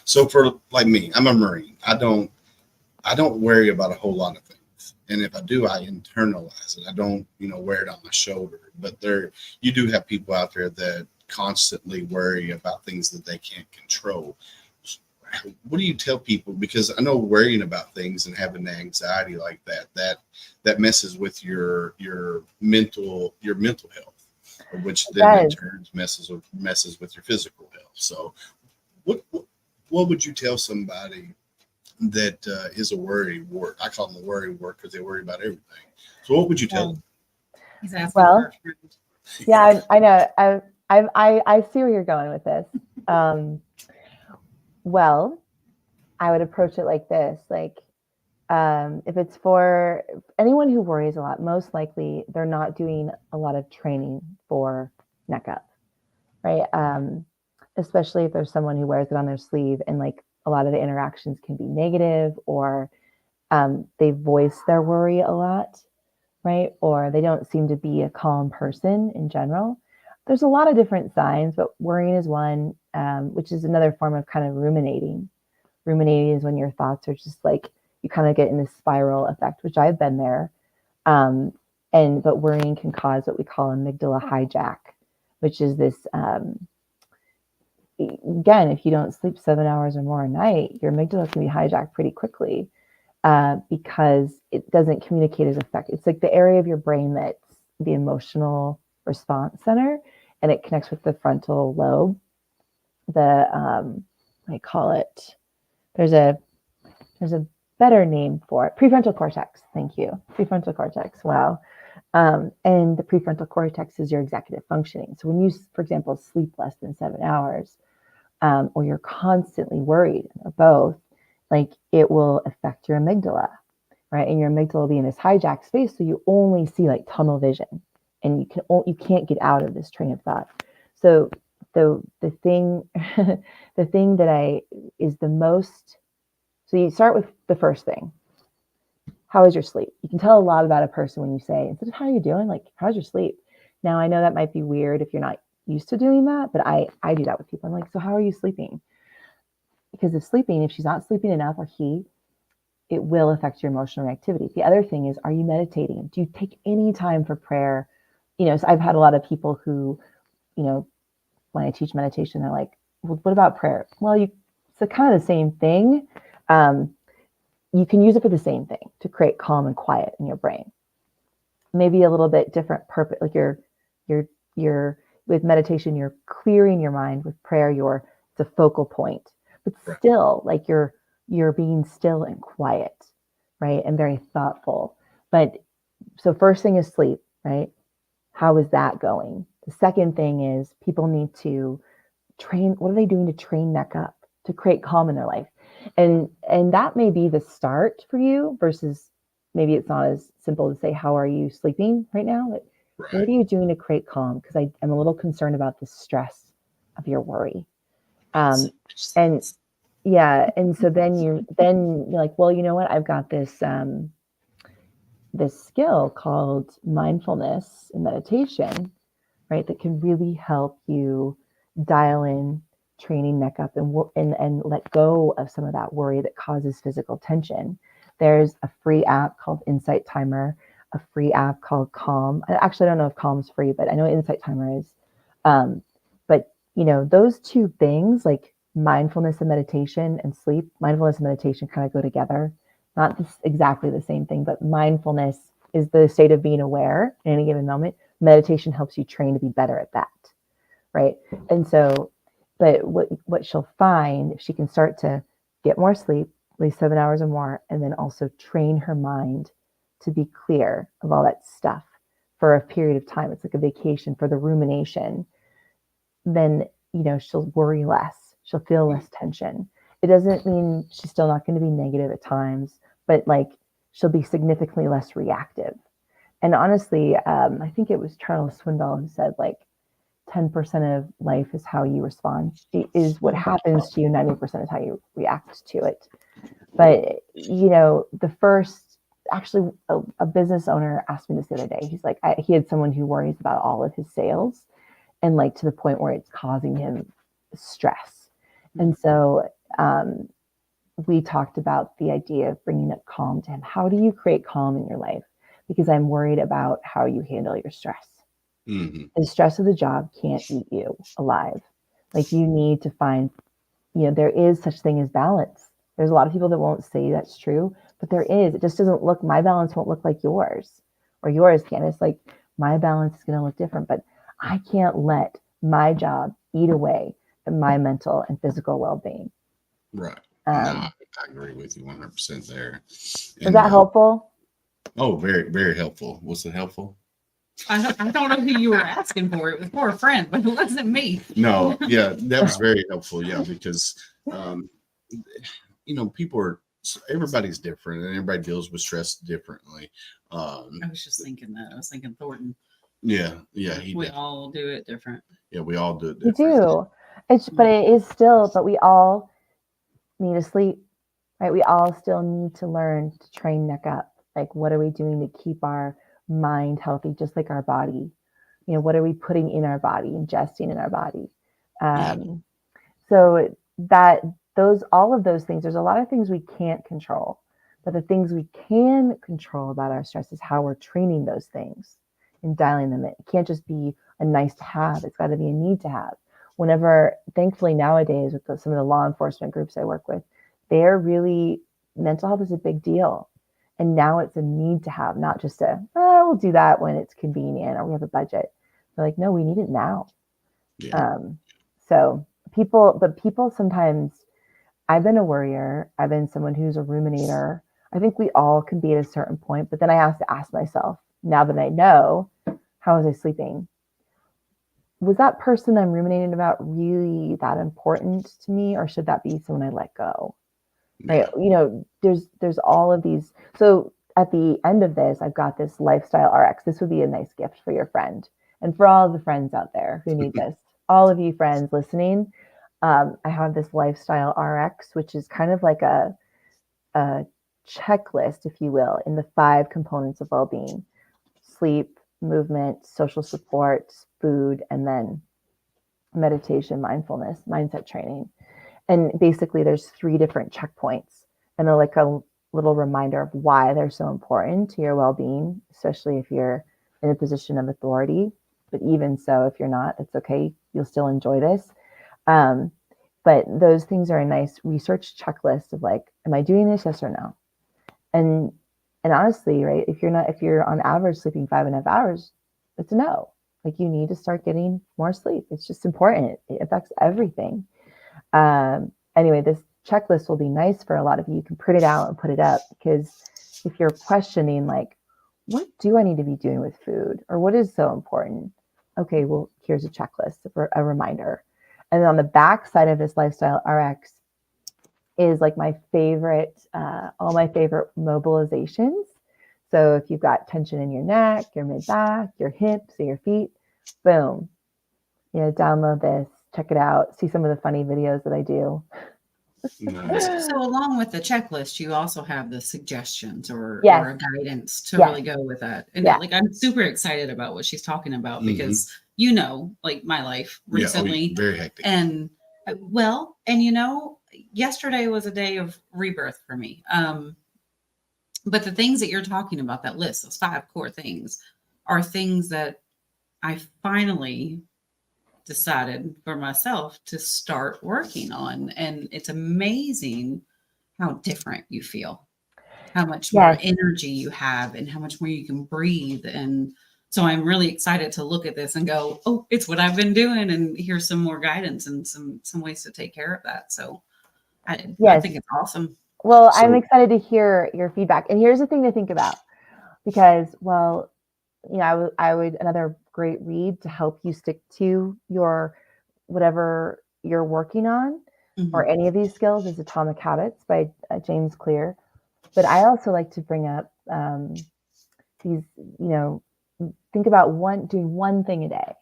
So for like me, I'm a Marine. I don't worry about a whole lot of things. And if I do, I internalize it. I don't, wear it on my shoulder. But you do have people out there that constantly worry about things that they can't control. What do you tell people? Because I know worrying about things and having the anxiety like that messes with your mental health, which then in turn messes with your physical health. So what would you tell somebody that is a worry wart? I call them a worry wart because they worry about everything. So what would you tell them? He's asking well, for a friend. Yeah, I know. I see where you're going with this. Well, I would approach it like this. Like, if it's for anyone who worries a lot, most likely they're not doing a lot of training for neck up, right? Especially if there's someone who wears it on their sleeve and like a lot of the interactions can be negative or they voice their worry a lot, right? Or they don't seem to be a calm person in general. There's a lot of different signs, but worrying is one, which is another form of kind of ruminating. Ruminating is when your thoughts are just like, you kind of get in this spiral effect, which I've been there. But worrying can cause what we call amygdala hijack, which is this, again, if you don't sleep 7 hours or more a night, your amygdala can be hijacked pretty quickly because it doesn't communicate as effective. It's like the area of your brain that's the emotional response center, and it connects with the frontal lobe. I call it, there's a better name for it, prefrontal cortex. Thank you. Prefrontal cortex. Wow. And the prefrontal cortex is your executive functioning. So when you, for example, sleep less than 7 hours, or you're constantly worried, or both, like it will affect your amygdala, right? And your amygdala will be in this hijack space, so you only see like tunnel vision, and you can't get out of this train of thought. So the thing the thing that is the most, so you start with the first thing. How is your sleep? You can tell a lot about a person when you say, instead of how are you doing, like how's your sleep? Now I know that might be weird if you're not used to doing that, but I do that with people. I'm like, so how are you sleeping? Because if she's not sleeping enough, or it will affect your emotional reactivity. The other thing is, are you meditating? Do you take any time for prayer? So I've had a lot of people who, when I teach meditation, they're like, well, what about prayer? Well, it's kind of the same thing. You can use it for the same thing, to create calm and quiet in your brain. Maybe a little bit different purpose, like your with meditation, you're clearing your mind. With prayer, it's a focal point, but still like you're being still and quiet, right? And very thoughtful. But so first thing is sleep, right? How is that going? The second thing is people need to train. What are they doing to train neck up, to create calm in their life? And that may be the start for you versus maybe it's not as simple to say, how are you sleeping right now? But what are you doing to create calm? Because I'm a little concerned about the stress of your worry. And yeah, and so then you're like, well, you know what? I've got this this skill called mindfulness and meditation, right? That can really help you dial in training neck up and let go of some of that worry that causes physical tension. There's a free app called Insight Timer, a free app called Calm. Actually, I don't know if Calm's free, but I know Insight Timer is. But those two things, like mindfulness and meditation and sleep, mindfulness and meditation kind of go together. Not exactly the same thing, but mindfulness is the state of being aware in any given moment. Meditation helps you train to be better at that, right? And so, but what she'll find, if she can start to get more sleep, at least 7 hours or more, and then also train her mind to be clear of all that stuff for a period of time. It's like a vacation for the rumination. Then, she'll worry less. She'll feel less tension. It doesn't mean she's still not going to be negative at times, but like she'll be significantly less reactive. And honestly, I think it was Charles Swindoll who said like 10% of life is how you respond, is what happens to you. 90% is how you react to it. But, the first, actually a business owner asked me this the other day. He's like, he had someone who worries about all of his sales and like to the point where it's causing him stress. And so we talked about the idea of bringing up calm to him. How do you create calm in your life? Because I'm worried about how you handle your stress. Mm-hmm. The stress of the job can't eat you alive. Like you need to find, there is such thing as balance. There's a lot of people that won't say that's true, but there is. It just doesn't look, my balance won't look like yours or yours, Candace. Like my balance is going to look different, but I can't let my job eat away at my mental and physical well-being. Right. No, I agree with you 100% there. Is that helpful? Oh, very, very helpful. Was it helpful? I don't know who you were asking for. It was for a friend, but it wasn't me. No, yeah, that was very helpful. Yeah, because everybody's different and everybody deals with stress differently. I was just thinking that. I was thinking Thornton. Yeah, we all do it different. Yeah, we all do it different. We do. But it is still, but we all need to sleep, right? We all still need to learn to train neck up. Like, what are we doing to keep our mind healthy, just like our body? What are we putting in our body, ingesting in our body? So that all of those things, there's a lot of things we can't control, but the things we can control about our stress is how we're training those things and dialing them in. It can't just be a nice to have. It's got to be a need to have. Whenever, thankfully nowadays with some of the law enforcement groups I work with, mental health is a big deal. And now it's a need to have, not just we'll do that when it's convenient or we have a budget. They're like, no, we need it now. Yeah. So people sometimes, I've been a worrier. I've been someone who's a ruminator. I think we all can be at a certain point, but then I have to ask myself, now that I know, how was I sleeping? Was that person I'm ruminating about really that important to me, or should that be someone I let go? Right. There's all of these. So at the end of this, I've got this lifestyle RX. This would be a nice gift for your friend and for all of the friends out there who need this. All of you friends listening, I have this lifestyle RX, which is kind of like a checklist, if you will, in the 5 components of well-being: sleep, movement, social support, food, and then meditation, mindfulness, mindset training. And basically there's 3 different checkpoints, and they're like a little reminder of why they're so important to your well-being, especially if you're in a position of authority. But even so, if you're not, it's okay. You'll still enjoy this. But those things are a nice research checklist of like, am I doing this? Yes or no? And honestly, right, if you're on average sleeping 5.5 hours, it's a no. Like, you need to start getting more sleep. It's just important. It affects everything. Anyway, this checklist will be nice for a lot of you. You can print it out and put it up, because if you're questioning, like, what do I need to be doing with food, or what is so important? Okay, well, here's a checklist for a reminder. And then on the back side of this Lifestyle RX is like my favorite, all my favorite mobilizations. So if you've got tension in your neck, your mid back, your hips, or your feet, boom, download this, check it out, see some of the funny videos that I do. Nice. So along with the checklist, you also have the suggestions or Yes. a guidance to Yes. really go with that. And Yeah. like, I'm super excited about what she's talking about, because like my life recently, very hectic. and yesterday was a day of rebirth for me. But the things that you're talking about, that list, those 5 core things, are things that I finally decided for myself to start working on. And it's amazing how different you feel, how much more energy you have, and how much more you can breathe. And so I'm really excited to look at this and go, oh, it's what I've been doing. And here's some more guidance and some ways to take care of that. So I think it's awesome. Well, I'm excited to hear your feedback. And here's the thing to think about, because, well, I would another great read to help you stick to your whatever you're working on, or any of these skills, is Atomic Habits by James Clear. But I also like to bring up these, think about doing one thing a day,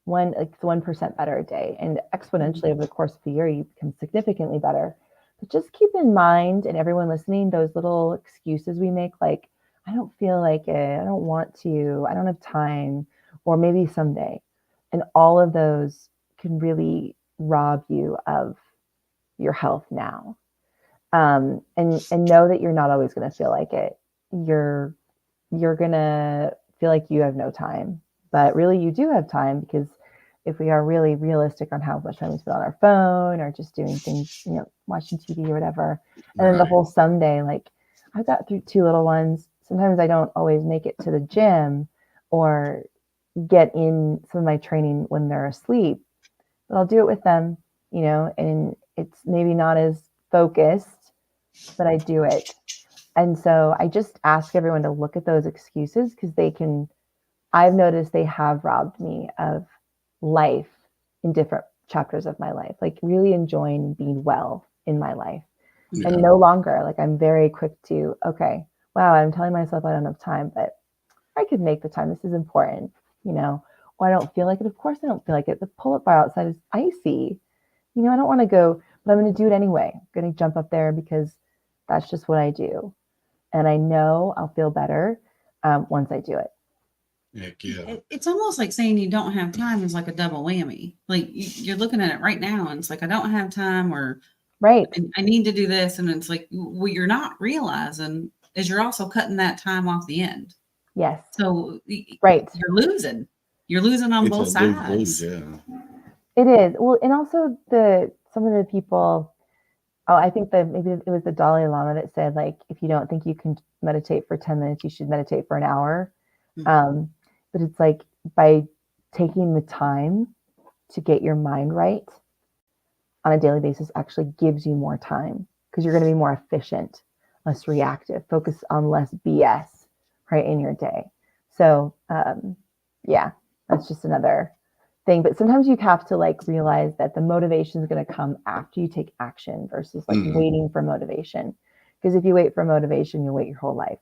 1% better a day, and exponentially over the course of the year, you become significantly better. But just keep in mind, and everyone listening, those little excuses we make, like, I don't feel like it, I don't want to, I don't have time, or maybe someday. And all of those can really rob you of your health now. And know that you're not always going to feel like it. You're going to feel like you have no time, but really you do have time, because if we are really realistic on how much time we spend on our phone, or just doing things, watching TV or whatever, and then the whole someday, like, I've got 2 little ones. Sometimes I don't always make it to the gym or get in some of my training when they're asleep, but I'll do it with them, and it's maybe not as focused, but I do it. And so I just ask everyone to look at those excuses, because I've noticed they have robbed me of life in different chapters of my life, like really enjoying being well in my life. And no longer, like, I'm very quick to, okay, wow, I'm telling myself I don't have time, but I could make the time. This is important, or I don't feel like it. Of course I don't feel like it. The pull-up bar outside is icy. I don't want to go, but I'm going to do it anyway. I'm going to jump up there because that's just what I do. And I know I'll feel better once I do it. Heck yeah. It's almost like saying you don't have time is like a double whammy. Like, you're looking at it right now, and it's like, I don't have time, or right, I need to do this. And it's like, what you're not realizing is you're also cutting that time off the end. Yes. So right, you're losing on both sides. Lose, yeah. It is. Well, and also some of the people, I think that maybe it was the Dalai Lama that said, like, if you don't think you can meditate for 10 minutes, you should meditate for an hour. But it's like, by taking the time to get your mind right on a daily basis actually gives you more time, because you're going to be more efficient, less reactive, focus on less BS right in your day. So that's just another thing. But sometimes you have to, like, realize that the motivation is going to come after you take action versus like waiting for motivation. Because if you wait for motivation, you'll wait your whole life.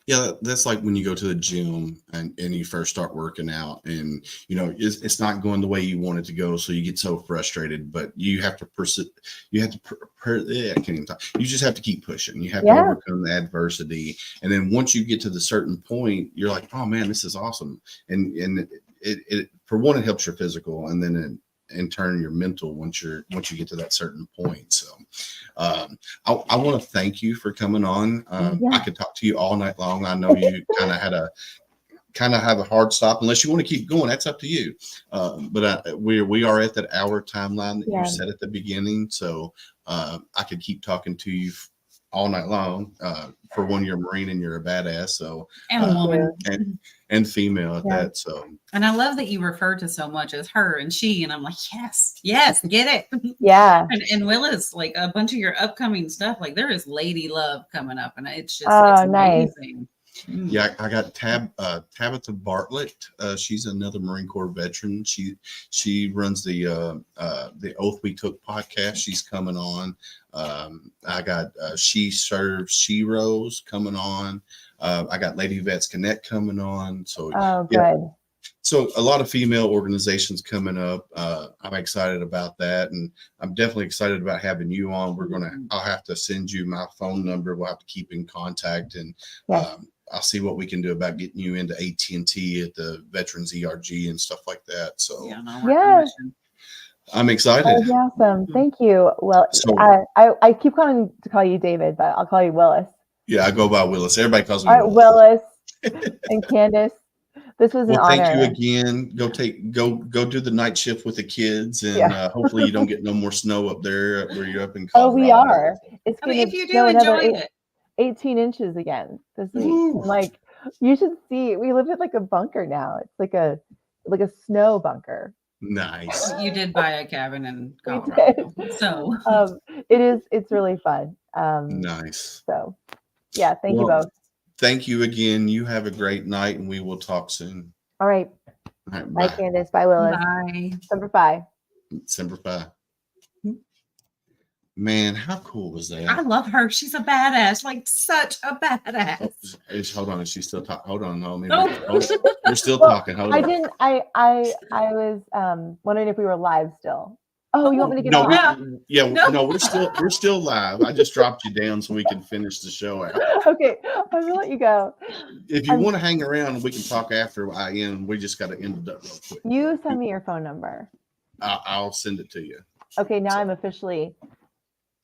Yeah, that's like when you go to the gym and you first start working out, and it's not going the way you want it to go, so you get so frustrated. But you have to persist. You have to I can't even talk. You just have to keep pushing. You have to overcome the adversity, and then once you get to the certain point, you're like, oh man, this is awesome. And it for one, it helps your physical, and then in turn your mental once you get to that certain point. So I want to thank you for coming on. I could talk to you all night long. I know you kind of have a hard stop. Unless you want to keep going, that's up to you. But we are at that hour timeline that you set at the beginning. So I could keep talking to you all night long. For one, you're a Marine and you're a badass. So And a woman. and female at Yeah. that. So And I love that you refer to so much as her and she, and I'm like, yes, get it. Yeah. And Willis, like a bunch of your upcoming stuff, like there is lady love coming up, and it's just Oh, it's nice. amazing. yeah, I got Tabitha Bartlett. She's another Marine Corps veteran. She runs the Oath We Took podcast. She's coming on. I got She Serves She Rose coming on. I got Lady Vets Connect coming on. So Oh, good. yeah. So a lot of female organizations coming up. I'm excited about that, and I'm definitely excited about having you on. I'll have to send you my phone number. We'll have to keep in contact, and Yes. I'll see what we can do about getting you into AT&T at the Veterans ERG and stuff like that. So Yeah, no, Yeah. I'm excited. That would be awesome. Thank you. Well, So- I keep calling to call you David, but I'll call you Willis. Yeah, I go by Willis. Everybody calls me All right, Willis. Willis and Candace. This was an Well, thank you honor. again. Go do the night shift with the kids, and Yeah. hopefully you don't get no more snow up there where you're up in Oh, Colorado. we are. It's I going mean, if to you do snow another enjoy it, 18 inches again this week. Woo. Like, you should see. We live in like a bunker now. It's like a snow bunker. Nice. you did buy a cabin in We Colorado, so It's really fun. Nice. So, yeah. Thank you Well, both. Thank you again. You have a great night, and we will talk soon. All right. All right, Bye, bye. Candace. Bye, Willis. bye. Semper Fi. Semper Fi. Man, how cool was that? I love her. She's a badass, like such a badass. Hold on, is she still talking? Hold on, no, maybe Oh. you're still Well, talking. Hold I on. didn't. I was wondering if we were live still. Oh, you want me to get No, off? No. we're still live. I just dropped you down so we can finish the show out. Okay, I'm gonna let you go. If you I'm- want to hang around, we can talk after I end. We just got to end it up real quick. You send me your phone number. I'll send it to you. Okay, now I'm officially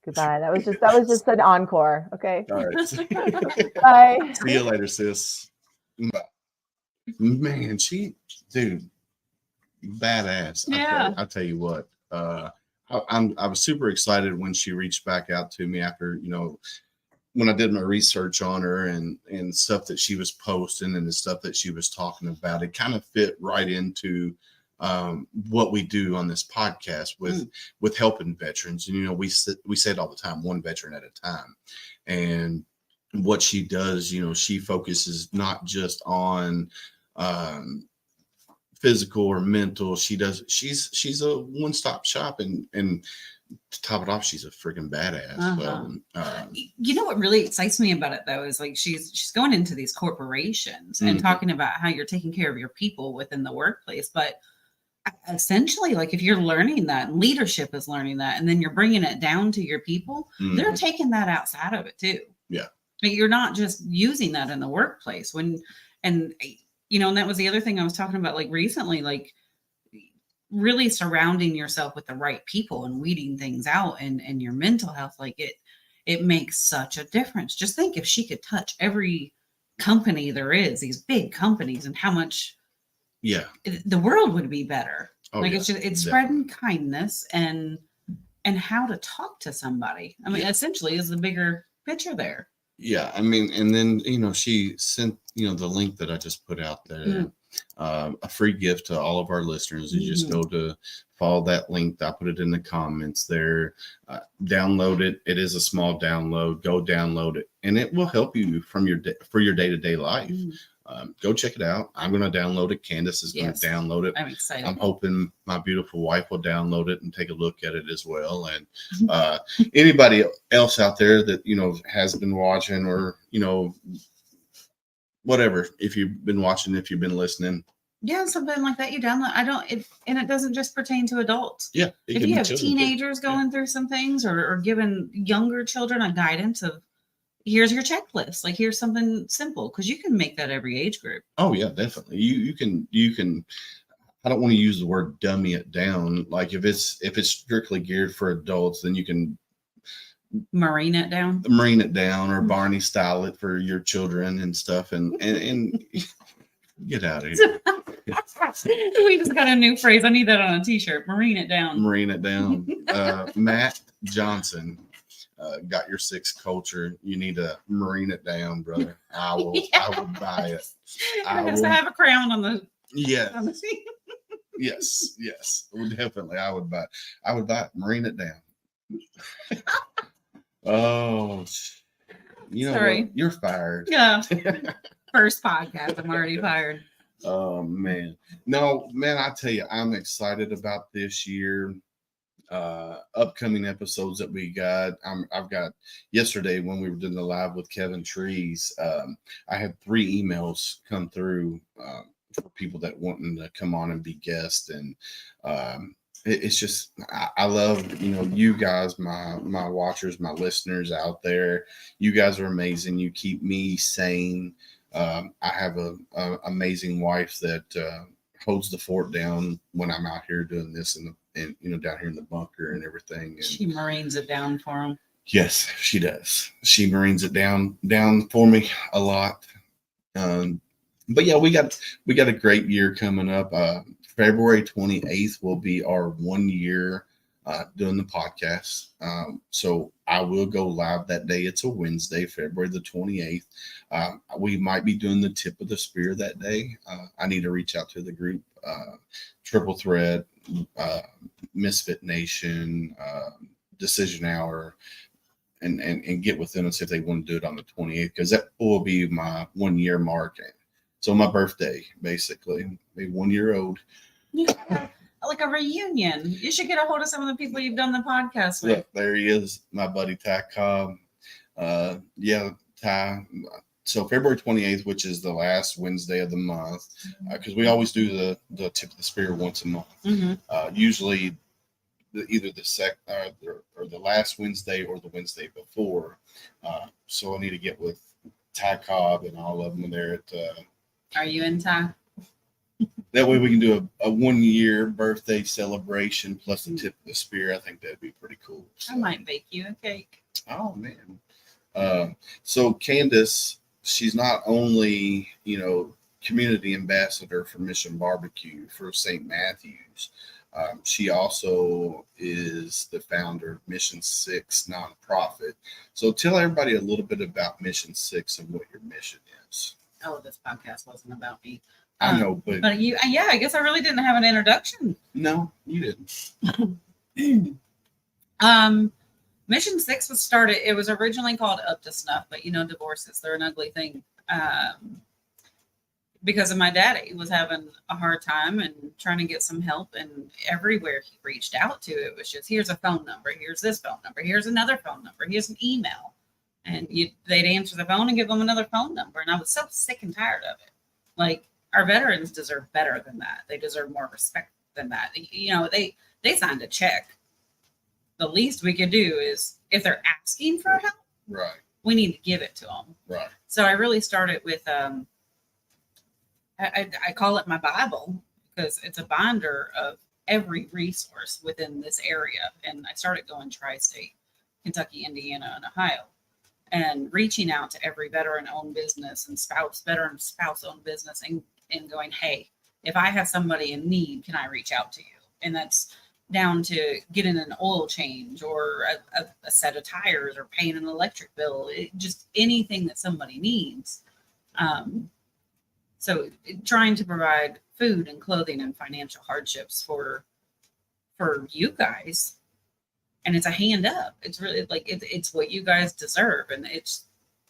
goodbye. That was just an encore. Okay, All right. bye. See you later, sis. Bye. Man, dude, badass. Yeah. I tell you what. I was super excited when she reached back out to me after, when I did my research on her and stuff that she was posting and the stuff that she was talking about. It kind of fit right into what we do on this podcast with helping veterans. And, we say it all the time, one veteran at a time. And what she does, she focuses not just on physical or mental. She's a one-stop shop, and to top it off, she's a freaking badass. Uh-huh. You know what really excites me about it though is like she's going into these corporations and talking about how you're taking care of your people within the workplace, but essentially, like if you're learning that, and leadership is learning that, and then you're bringing it down to your people, they're taking that outside of it too. Yeah. Like you're not just using that in the workplace and that was the other thing I was talking about, like recently, like really surrounding yourself with the right people and weeding things out and your mental health, like it makes such a difference. Just think if she could touch every company there is, these big companies, and how much the world would be better. It's spreading kindness and how to talk to somebody. I mean, essentially is the bigger picture there. Yeah, I mean, and then she sent the link that I just put out there, a free gift to all of our listeners. You just go to follow that link. I put it in the comments there. Download it. It is a small download. Go download it, and it will help you for your day-to-day life. Go check it out. I'm going to download it. Candace is going to download it. I'm excited. I'm hoping my beautiful wife will download it and take a look at it as well. And anybody else out there that, has been watching or, whatever, if you've been watching, if you've been listening. Yeah, something like that you download. And it doesn't just pertain to adults. Yeah. If you have teenagers going through some things or giving younger children a guidance of, here's your checklist. Like here's something simple, because you can make that every age group. Oh yeah, definitely. You can. I don't want to use the word dummy it down. Like if it's strictly geared for adults, then you can marine it down or Barney style it for your children and stuff. And get out of here. We just got a new phrase. I need that on a t-shirt. Marine it down. Marine it down. Matt Johnson. got your six culture. You need to marine it down, brother. I will. I would buy it. It has to have a crown on the. Yeah. On the Yes. Well, definitely. I would buy. I would buy it. Marine it down. Oh, you know Sorry. what? You're fired. Yeah. First podcast. I'm already fired. Oh man. No, man, I tell you, I'm excited about this year. Upcoming episodes that we got. I've got yesterday when we were doing the live with Kevin Trees. I had 3 emails come through for people that wanting to come on and be guests, and it's just I love you guys, my watchers, my listeners out there. You guys are amazing. You keep me sane. I have a amazing wife that holds the fort down when I'm out here doing this and down here in the bunker and everything. And She marines it down for him. yes, she does. She marines it down for me a lot. But yeah, we got a great year coming up. February 28th will be our 1 year doing the podcast. So I will go live that day. It's a Wednesday, February the 28th. We might be doing the tip of the spear that day. I need to reach out to the group, Triple Threat, Misfit Nation, Decision Hour, and get with them and see if they want to do it on the 28th, because that will be my 1 year mark. So my birthday, basically, be 1 year old. Yeah, like a reunion. You should get a hold of some of the people you've done the podcast with. Look, there he is, my buddy Ty Cobb. Yeah, Ty. So February 28th, which is the last Wednesday of the month, because we always do the tip of the spear once a month. Mm-hmm. Usually either or the last Wednesday or the Wednesday before. So I need to get with Ty Cobb and all of them there at. Are you in Ty? That way we can do a 1 year birthday celebration plus the tip of the spear. I think that'd be pretty cool. So. I might bake you a cake. Oh man. So Candace, she's not only, community ambassador for Mission Barbecue for St. Matthews. She also is the founder of Mission 6 nonprofit. So tell everybody a little bit about Mission 6 and what your mission is. Oh, this podcast wasn't about me. I know, but I guess I really didn't have an introduction. No, you didn't. Mission 6 was started. It was originally called Up to Snuff, but divorces, they're an ugly thing. Because of my daddy was having a hard time and trying to get some help, and everywhere he reached out to, it was just, here's a phone number, here's this phone number, here's another phone number, here's an email. And they'd answer the phone and give them another phone number. And I was so sick and tired of it. Like, our veterans deserve better than that. They deserve more respect than that. They signed a check. The least we could do is, if they're asking for help, Right. we need to give it to them. Right. So I really started with, I call it my Bible, because it's a binder of every resource within this area. And I started going tri-state, Kentucky, Indiana, and Ohio, and reaching out to every veteran-owned business and veteran spouse-owned business and going, hey, if I have somebody in need, can I reach out to you? And that's down to getting an oil change or a set of tires or paying an electric bill, just anything that somebody needs. So trying to provide food and clothing and financial hardships for you guys. And it's a hand up. It's really like, it's what you guys deserve. And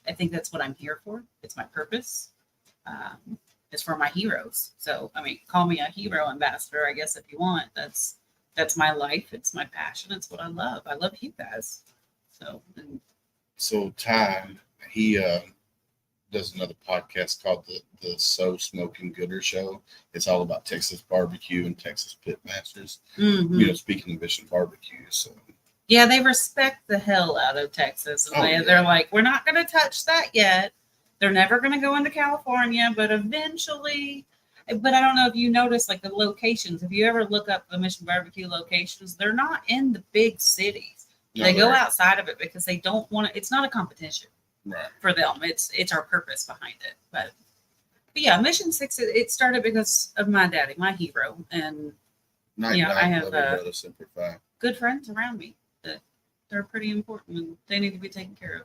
I think that's what I'm here for. It's my purpose. It's for my heroes. So, call me a hero ambassador, I guess, if you want. That's my life. It's my passion. It's what I love. I love you guys. So Ty, he does another podcast called the So Smoking Gooder Show. It's all about Texas barbecue and Texas pit masters. Mm-hmm. Speaking of Mission Barbecue. So yeah, they respect the hell out of Texas. And they're like, we're not going to touch that yet. They're never going to go into California, but eventually. But I don't know if you notice, like, the locations. If you ever look up the Mission Barbecue locations, they're not in the big cities. They go outside of it because they don't want to. It's not a competition for them. It's our purpose behind it. But yeah, Mission 6, it started because of my daddy, my hero. And I have good friends around me that they're pretty important and they need to be taken care of.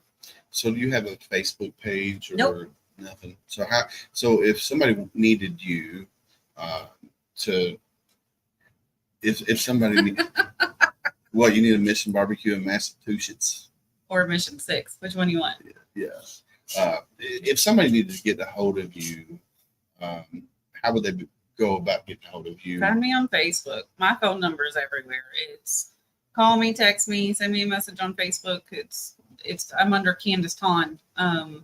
So do you have a Facebook page or Nope. nothing? So if somebody needed you to, if somebody need, what, you need a Mission Barbecue in Massachusetts? Or Mission 6. Which one you want? Yeah. If somebody needed to get a hold of you, how would they go about getting a hold of you? Find me on Facebook. My phone number is everywhere. It's call me, text me, send me a message on Facebook. It's I'm under Candace Ton. I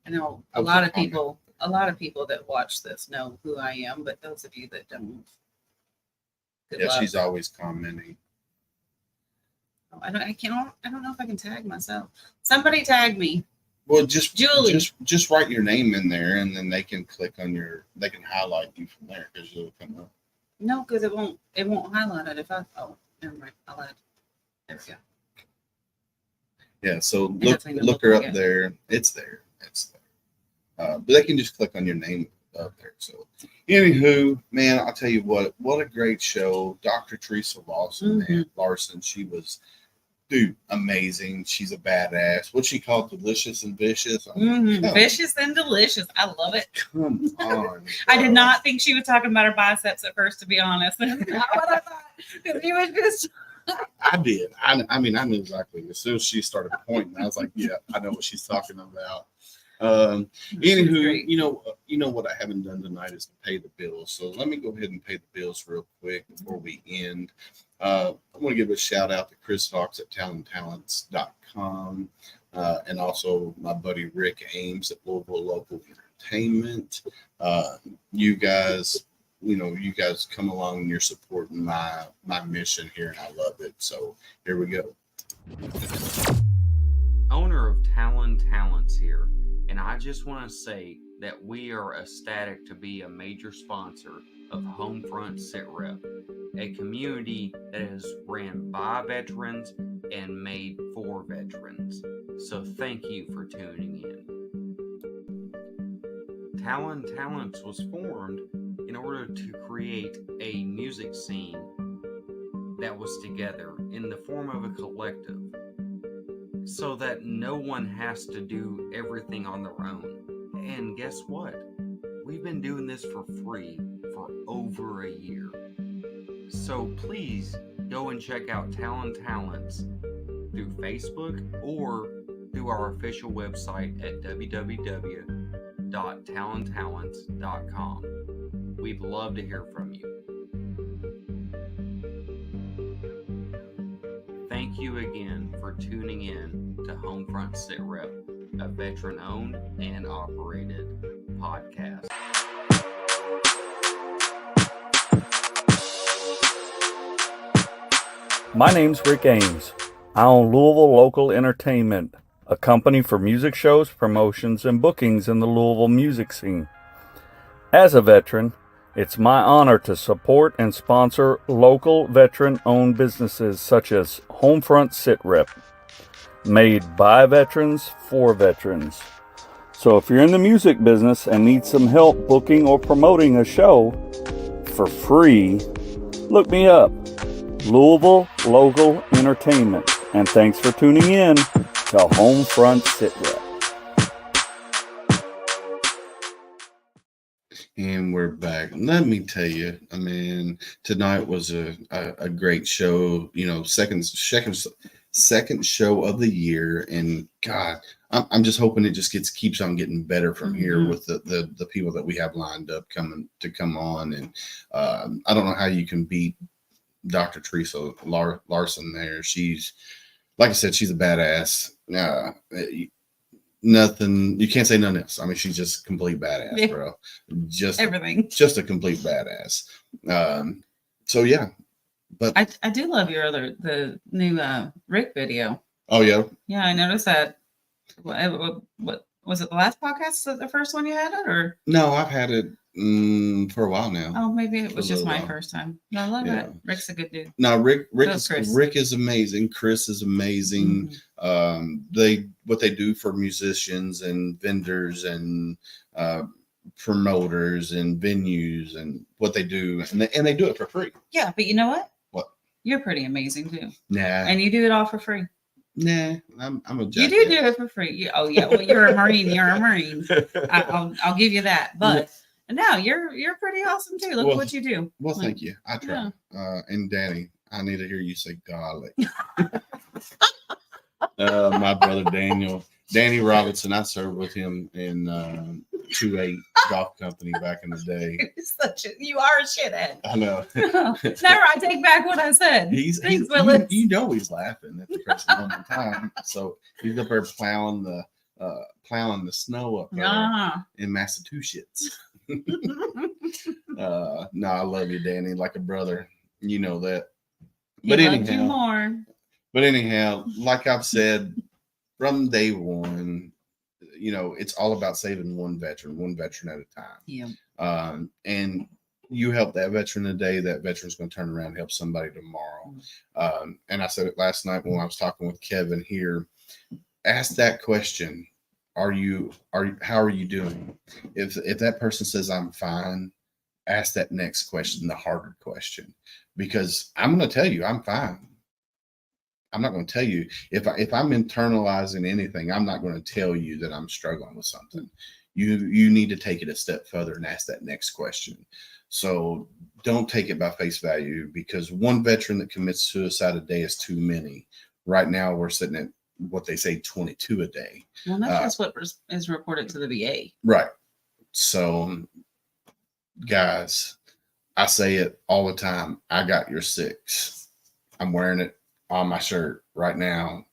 know a lot of people that watch this know who I am, but those of you that don't, good luck. She's always commenting. I don't know if I can tag myself. Somebody tag me. Well, just Julie. just write your name in there, and then they can click on they can highlight you from there because it'll come up. No, because it won't highlight it if I never mind. I'll add. There we go. Yeah, so It doesn't even look look her like up it. there. It's there. But they can just click on your name up there. So, anywho, man, I'll tell you what a great show. Dr. Theresa Larson, man, Larson, she was, dude, amazing. She's a badass. What's she called? Delicious and vicious. Vicious and delicious. I love it. Come on. I did not think she was talking about her biceps at first, to be honest. That's not what I thought. Because you was just. I did. I mean, I knew exactly. As soon as she started pointing, I was like, yeah, I know what she's talking about. Anywho, you know what I haven't done tonight is to pay the bills. So let me go ahead and pay the bills real quick before we end. I want to give a shout out to Chris Hawks at talenttalents.com and also my buddy Rick Ames at Louisville Local Entertainment. You guys come along and you're supporting my mission here, and I love it. So here we go. Owner of Talon Talents here, and I just want to say that we are ecstatic to be a major sponsor of Homefront SitRep, a community that is ran by veterans and made for veterans. So thank you for tuning in. Talon Talents was formed in order to create a music scene that was together in the form of a collective, so that no one has to do everything on their own. And guess what? We've been doing this for free for over a year. So please go and check out Talon Talents through Facebook or through our official website at www.talontalents.com. We'd love to hear from you. Thank you again for tuning in to Homefront SitRep, a veteran-owned and operated podcast. My name's Rick Ames. I own Louisville Local Entertainment, a company for music shows, promotions, and bookings in the Louisville music scene. As a veteran, it's my honor to support and sponsor local veteran-owned businesses such as Homefront SitRep, made by veterans for veterans. So if you're in the music business and need some help booking or promoting a show for free, look me up, Louisville Local Entertainment. And thanks for tuning in to Homefront SitRep. And we're back. Let me tell you, I mean, tonight was a great show. You know, second show of the year, and God, I'm just hoping it just keeps on getting better from here with the people that we have lined up come on. And I don't know how you can beat Dr. Theresa Larson there. She's, like I said, she's a badass. Nothing, you can't say nothing else. I mean, she's just a complete badass, bro. Just everything. Just a complete badass. So yeah, but I do love the new Rick video. Oh yeah. Yeah, I noticed that. What was it? The last podcast, the first one you had it, or no? I've had it for a while now. Oh, maybe it was just my first time. No, I love it. Rick's a good dude. No, Rick is amazing. Chris is amazing. What they do for musicians and vendors and promoters and venues and what they do, and they do it for free. Yeah, but you know what? What? You're pretty amazing too. Nah, And you do it all for free. nah. I'm a You jackass. do it for free. Oh yeah. Well, you're a Marine. You're a Marine. I'll give you that. But no, you're pretty awesome too. Look Well, what you do. Well, thank you. I try. And Danny, I need to hear you say golly. My brother Danny Robinson. I served with him in 2-8 golf company back in the day. You are a shithead. I know. Never. I take back what I said. Thanks, Willis. You know he's laughing at the present moment in time. So he's up there plowing the snow up there in Massachusetts. No, I love you, Danny, like a brother. You know that. But anyhow, like I've said from day one, it's all about saving one veteran at a time. Yeah. And you help that veteran today, that veteran's going to turn around and help somebody tomorrow. And I said it last night when I was talking with Kevin here. Ask that question. How are you doing? If that person says I'm fine, ask that next question, the harder question, because I'm going to tell you I'm fine. I'm not going to tell you if I'm internalizing anything. I'm not going to tell you that I'm struggling with something. You need to take it a step further and ask that next question. So don't take it by face value, because one veteran that commits suicide a day is too many. Right now we're sitting at what they say 22 a day. Well, that's just what is reported to the VA. Right. So, guys, I say it all the time. I got your 6. I'm wearing it on my shirt right now.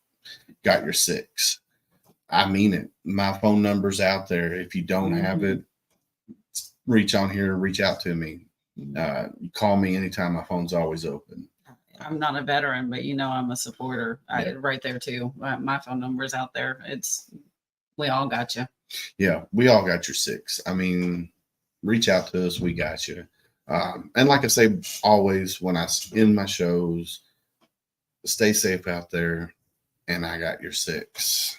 Got your 6. I mean it. My phone number's out there. If you don't have it, reach out to me. Call me anytime. My phone's always open. I'm not a veteran, but I'm a supporter. Right there too. My phone number's out there. We all got you. Yeah, we all got your 6. I mean, reach out to us. We got you. And like I say, always when I end my shows, stay safe out there, and I got your 6.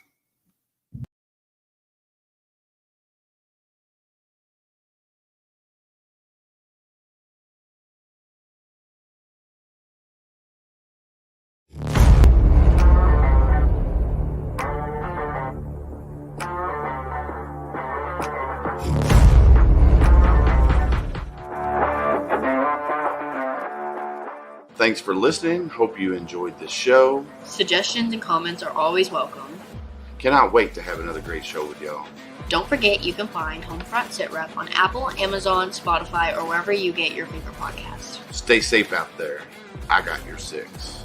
Thanks for listening. Hope you enjoyed this show. Suggestions and comments are always welcome. Cannot wait to have another great show with y'all. Don't forget you can find Homefront SitRep on Apple, Amazon, Spotify, or wherever you get your favorite podcasts. Stay safe out there. I got your 6.